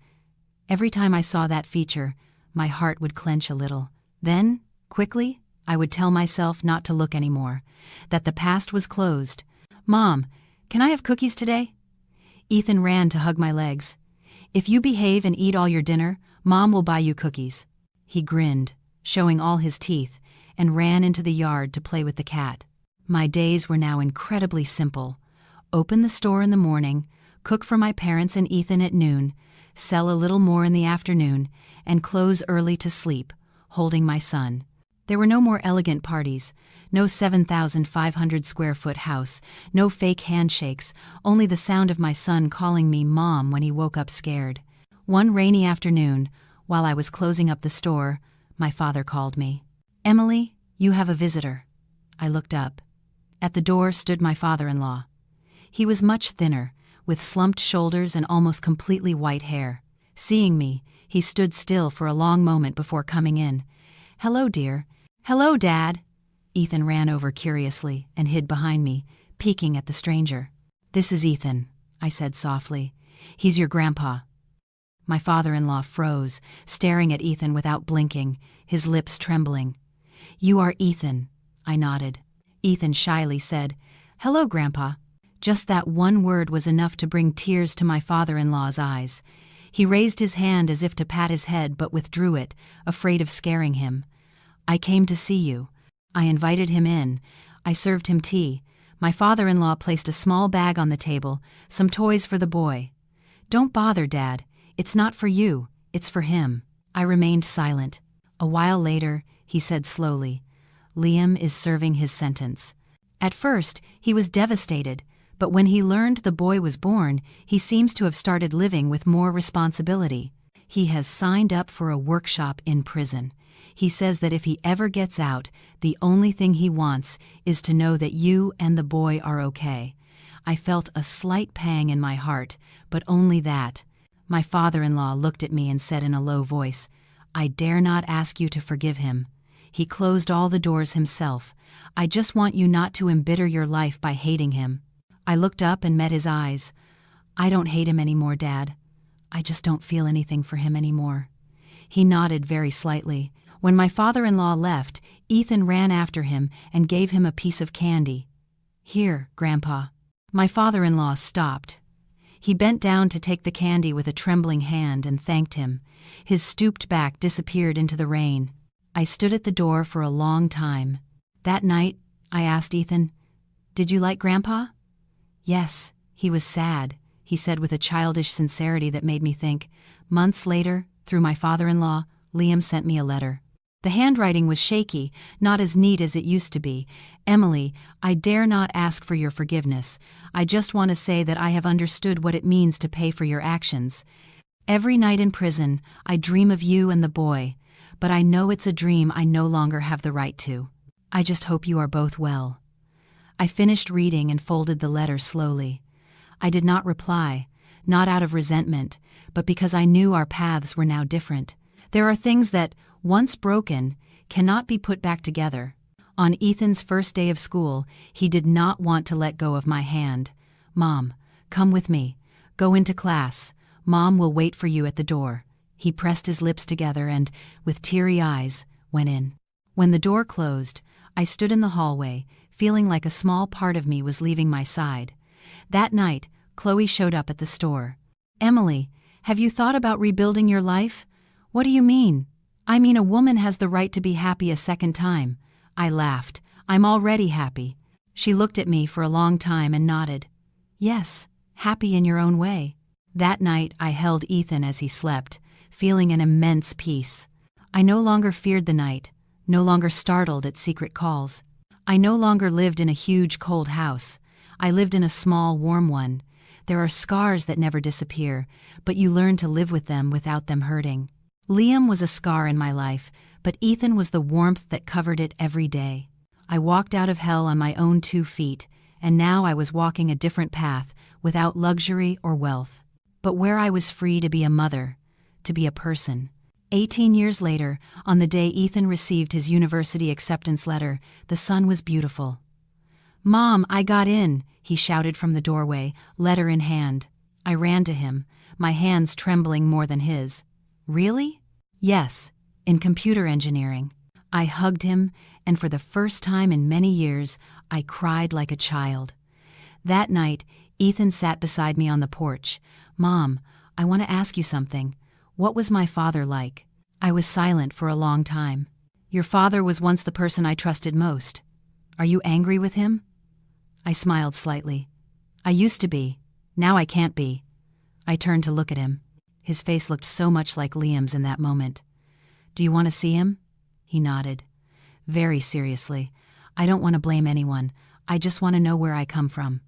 Speaker 1: Every time I saw that feature, my heart would clench a little. Then, quickly, I would tell myself not to look anymore, that the past was closed. "Mom, can I have cookies today?" Ethan ran to hug my legs. "If you behave and eat all your dinner, Mom will buy you cookies." He grinned, showing all his teeth, and ran into the yard to play with the cat. My days were now incredibly simple. Open the store in the morning, cook for my parents and Ethan at noon, sell a little more in the afternoon, and close early to sleep, holding my son. There were no more elegant parties, no 7,500 square foot house, no fake handshakes, only the sound of my son calling me Mom when he woke up scared. One rainy afternoon, while I was closing up the store, my father called me. "Emily, you have a visitor." I looked up. At the door stood my father-in-law. He was much thinner, with slumped shoulders and almost completely white hair. Seeing me, he stood still for a long moment before coming in. "Hello, dear." "Hello, Dad." Ethan ran over curiously and hid behind me, peeking at the stranger. "This is Ethan," I said softly. "He's your grandpa." My father-in-law froze, staring at Ethan without blinking, his lips trembling. "You are Ethan," I nodded. Ethan shyly said, "Hello, Grandpa." Just that one word was enough to bring tears to my father-in-law's eyes. He raised his hand as if to pat his head but withdrew it, afraid of scaring him. "I came to see you." I invited him in. I served him tea. My father-in-law placed a small bag on the table, some toys for the boy. "Don't bother, Dad. It's not for you, it's for him." I remained silent. A while later, he said slowly, "Liam is serving his sentence." At first, he was devastated, But when he learned the boy was born, he seems to have started living with more responsibility. He has signed up for a workshop in prison. He says that if he ever gets out, the only thing he wants is to know that you and the boy are okay. I felt a slight pang in my heart, but only that. My father-in-law looked at me and said in a low voice, "I dare not ask you to forgive him. He closed all the doors himself. I just want you not to embitter your life by hating him." I looked up and met his eyes. "I don't hate him anymore, Dad. I just don't feel anything for him anymore." He nodded very slightly. When my father-in-law left, Ethan ran after him and gave him a piece of candy. "Here, Grandpa." My father-in-law stopped. He bent down to take the candy with a trembling hand and thanked him. His stooped back disappeared into the rain. I stood at the door for a long time. That night, I asked Ethan, "Did you like Grandpa?" "Yes, he was sad," he said with a childish sincerity that made me think. Months later, through my father-in-law, Liam sent me a letter. The handwriting was shaky, not as neat as it used to be. "Emily, I dare not ask for your forgiveness. I just want to say that I have understood what it means to pay for your actions. Every night in prison, I dream of you and the boy, but I know it's a dream I no longer have the right to. I just hope you are both well." I finished reading and folded the letter slowly. I did not reply, not out of resentment, but because I knew our paths were now different. There are things that, once broken, cannot be put back together. On Ethan's first day of school, he did not want to let go of my hand. "Mom, come with me. Go into class. Mom will wait for you at the door." He pressed his lips together and, with teary eyes, went in. When the door closed, I stood in the hallway, feeling like a small part of me was leaving my side. That night, Chloe showed up at the store. "Emily, have you thought about rebuilding your life?" "What do you mean?" "I mean, a woman has the right to be happy a second time." I laughed. "I'm already happy." She looked at me for a long time and nodded. "Yes, happy in your own way." That night I held Ethan as he slept, feeling an immense peace. I no longer feared the night, no longer startled at secret calls. I no longer lived in a huge cold house. I lived in a small warm one. There are scars that never disappear, but you learn to live with them without them hurting. Liam was a scar in my life, but Ethan was the warmth that covered it every day. I walked out of hell on my own 2 feet, and now I was walking a different path, without luxury or wealth. But where I was free to be a mother, to be a person. 18 years later, on the day Ethan received his university acceptance letter, the sun was beautiful. "Mom, I got in," he shouted from the doorway, letter in hand. I ran to him, my hands trembling more than his. "Really?" "Yes, in computer engineering." I hugged him, and for the first time in many years, I cried like a child. That night, Ethan sat beside me on the porch. "Mom, I want to ask you something. What was my father like?" I was silent for a long time. "Your father was once the person I trusted most. Are you angry with him?" I smiled slightly. "I used to be. Now I can't be." I turned to look at him. His face looked so much like Liam's in that moment. "Do you want to see him?" He nodded. Very seriously. "I don't want to blame anyone. I just want to know where I come from."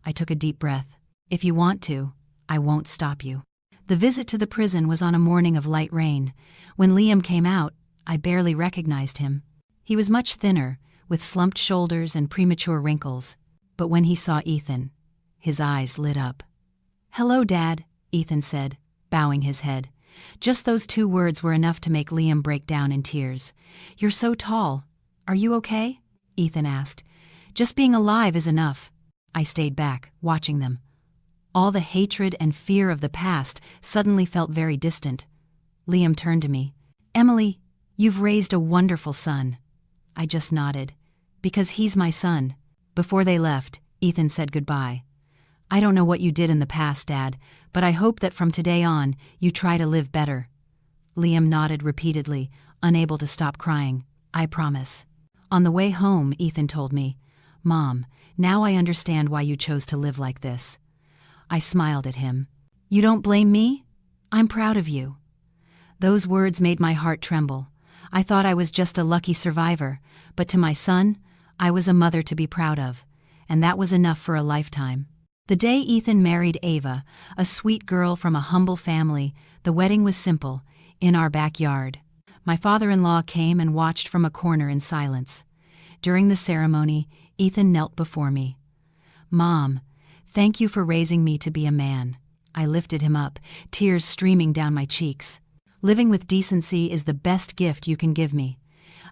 Speaker 1: I took a deep breath. "If you want to, I won't stop you." The visit to the prison was on a morning of light rain. When Liam came out, I barely recognized him. He was much thinner, with slumped shoulders and premature wrinkles. But when he saw Ethan, his eyes lit up. "Hello, Dad," Ethan said, bowing his head. Just those 2 words were enough to make Liam break down in tears. "You're so tall. Are you okay?" Ethan asked. "Just being alive is enough." I stayed back, watching them. All the hatred and fear of the past suddenly felt very distant. Liam turned to me. "Emily, you've raised a wonderful son." I just nodded. "Because he's my son." Before they left, Ethan said goodbye. "I don't know what you did in the past, Dad, but I hope that from today on, you try to live better." Liam nodded repeatedly, unable to stop crying. "I promise." On the way home, Ethan told me, "Mom, now I understand why you chose to live like this." I smiled at him. "You don't blame me? I'm proud of you." Those words made my heart tremble. I thought I was just a lucky survivor, but to my son, I was a mother to be proud of. and that was enough for a lifetime. The day Ethan married Ava, a sweet girl from a humble family, the wedding was simple, in our backyard. My father-in-law came and watched from a corner in silence. During the ceremony, Ethan knelt before me. "Mom, thank you for raising me to be a man." I lifted him up, tears streaming down my cheeks. Living with decency is the best gift you can give me.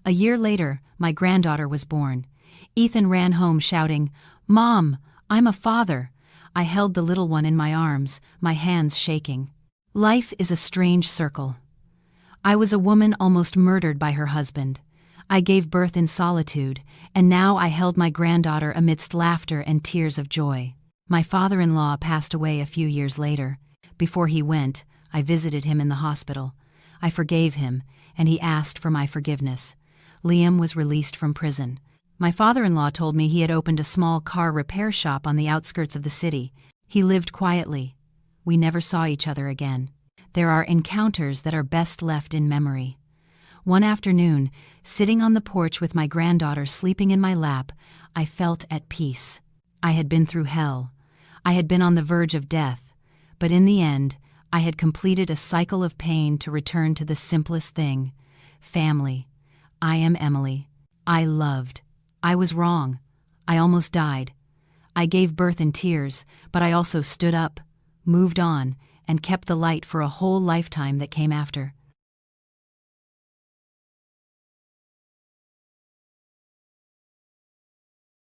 Speaker 1: A year later, my granddaughter was born. Ethan ran home shouting, "Mom, I'm a father." I held the little one in my arms, my hands shaking. Life is a strange circle. I was a woman almost murdered by her husband. I gave birth in solitude, and now I held my granddaughter amidst laughter and tears of joy. My father-in-law passed away a few years later. Before he went, I visited him in the hospital. I forgave him, and he asked for my forgiveness. Liam was released from prison. My father-in-law told me he had opened a small car repair shop on the outskirts of the city. He lived quietly. We never saw each other again. There are encounters that are best left in memory. One afternoon, sitting on the porch with my granddaughter sleeping in my lap, I felt at peace. I had been through hell. I had been on the verge of death. But in the end, I had completed a cycle of pain to return to the simplest thing: family. I am Emily. I loved. I was wrong. I almost died. I gave birth in tears, but I also stood up, moved on, and kept the light for a whole lifetime that came after.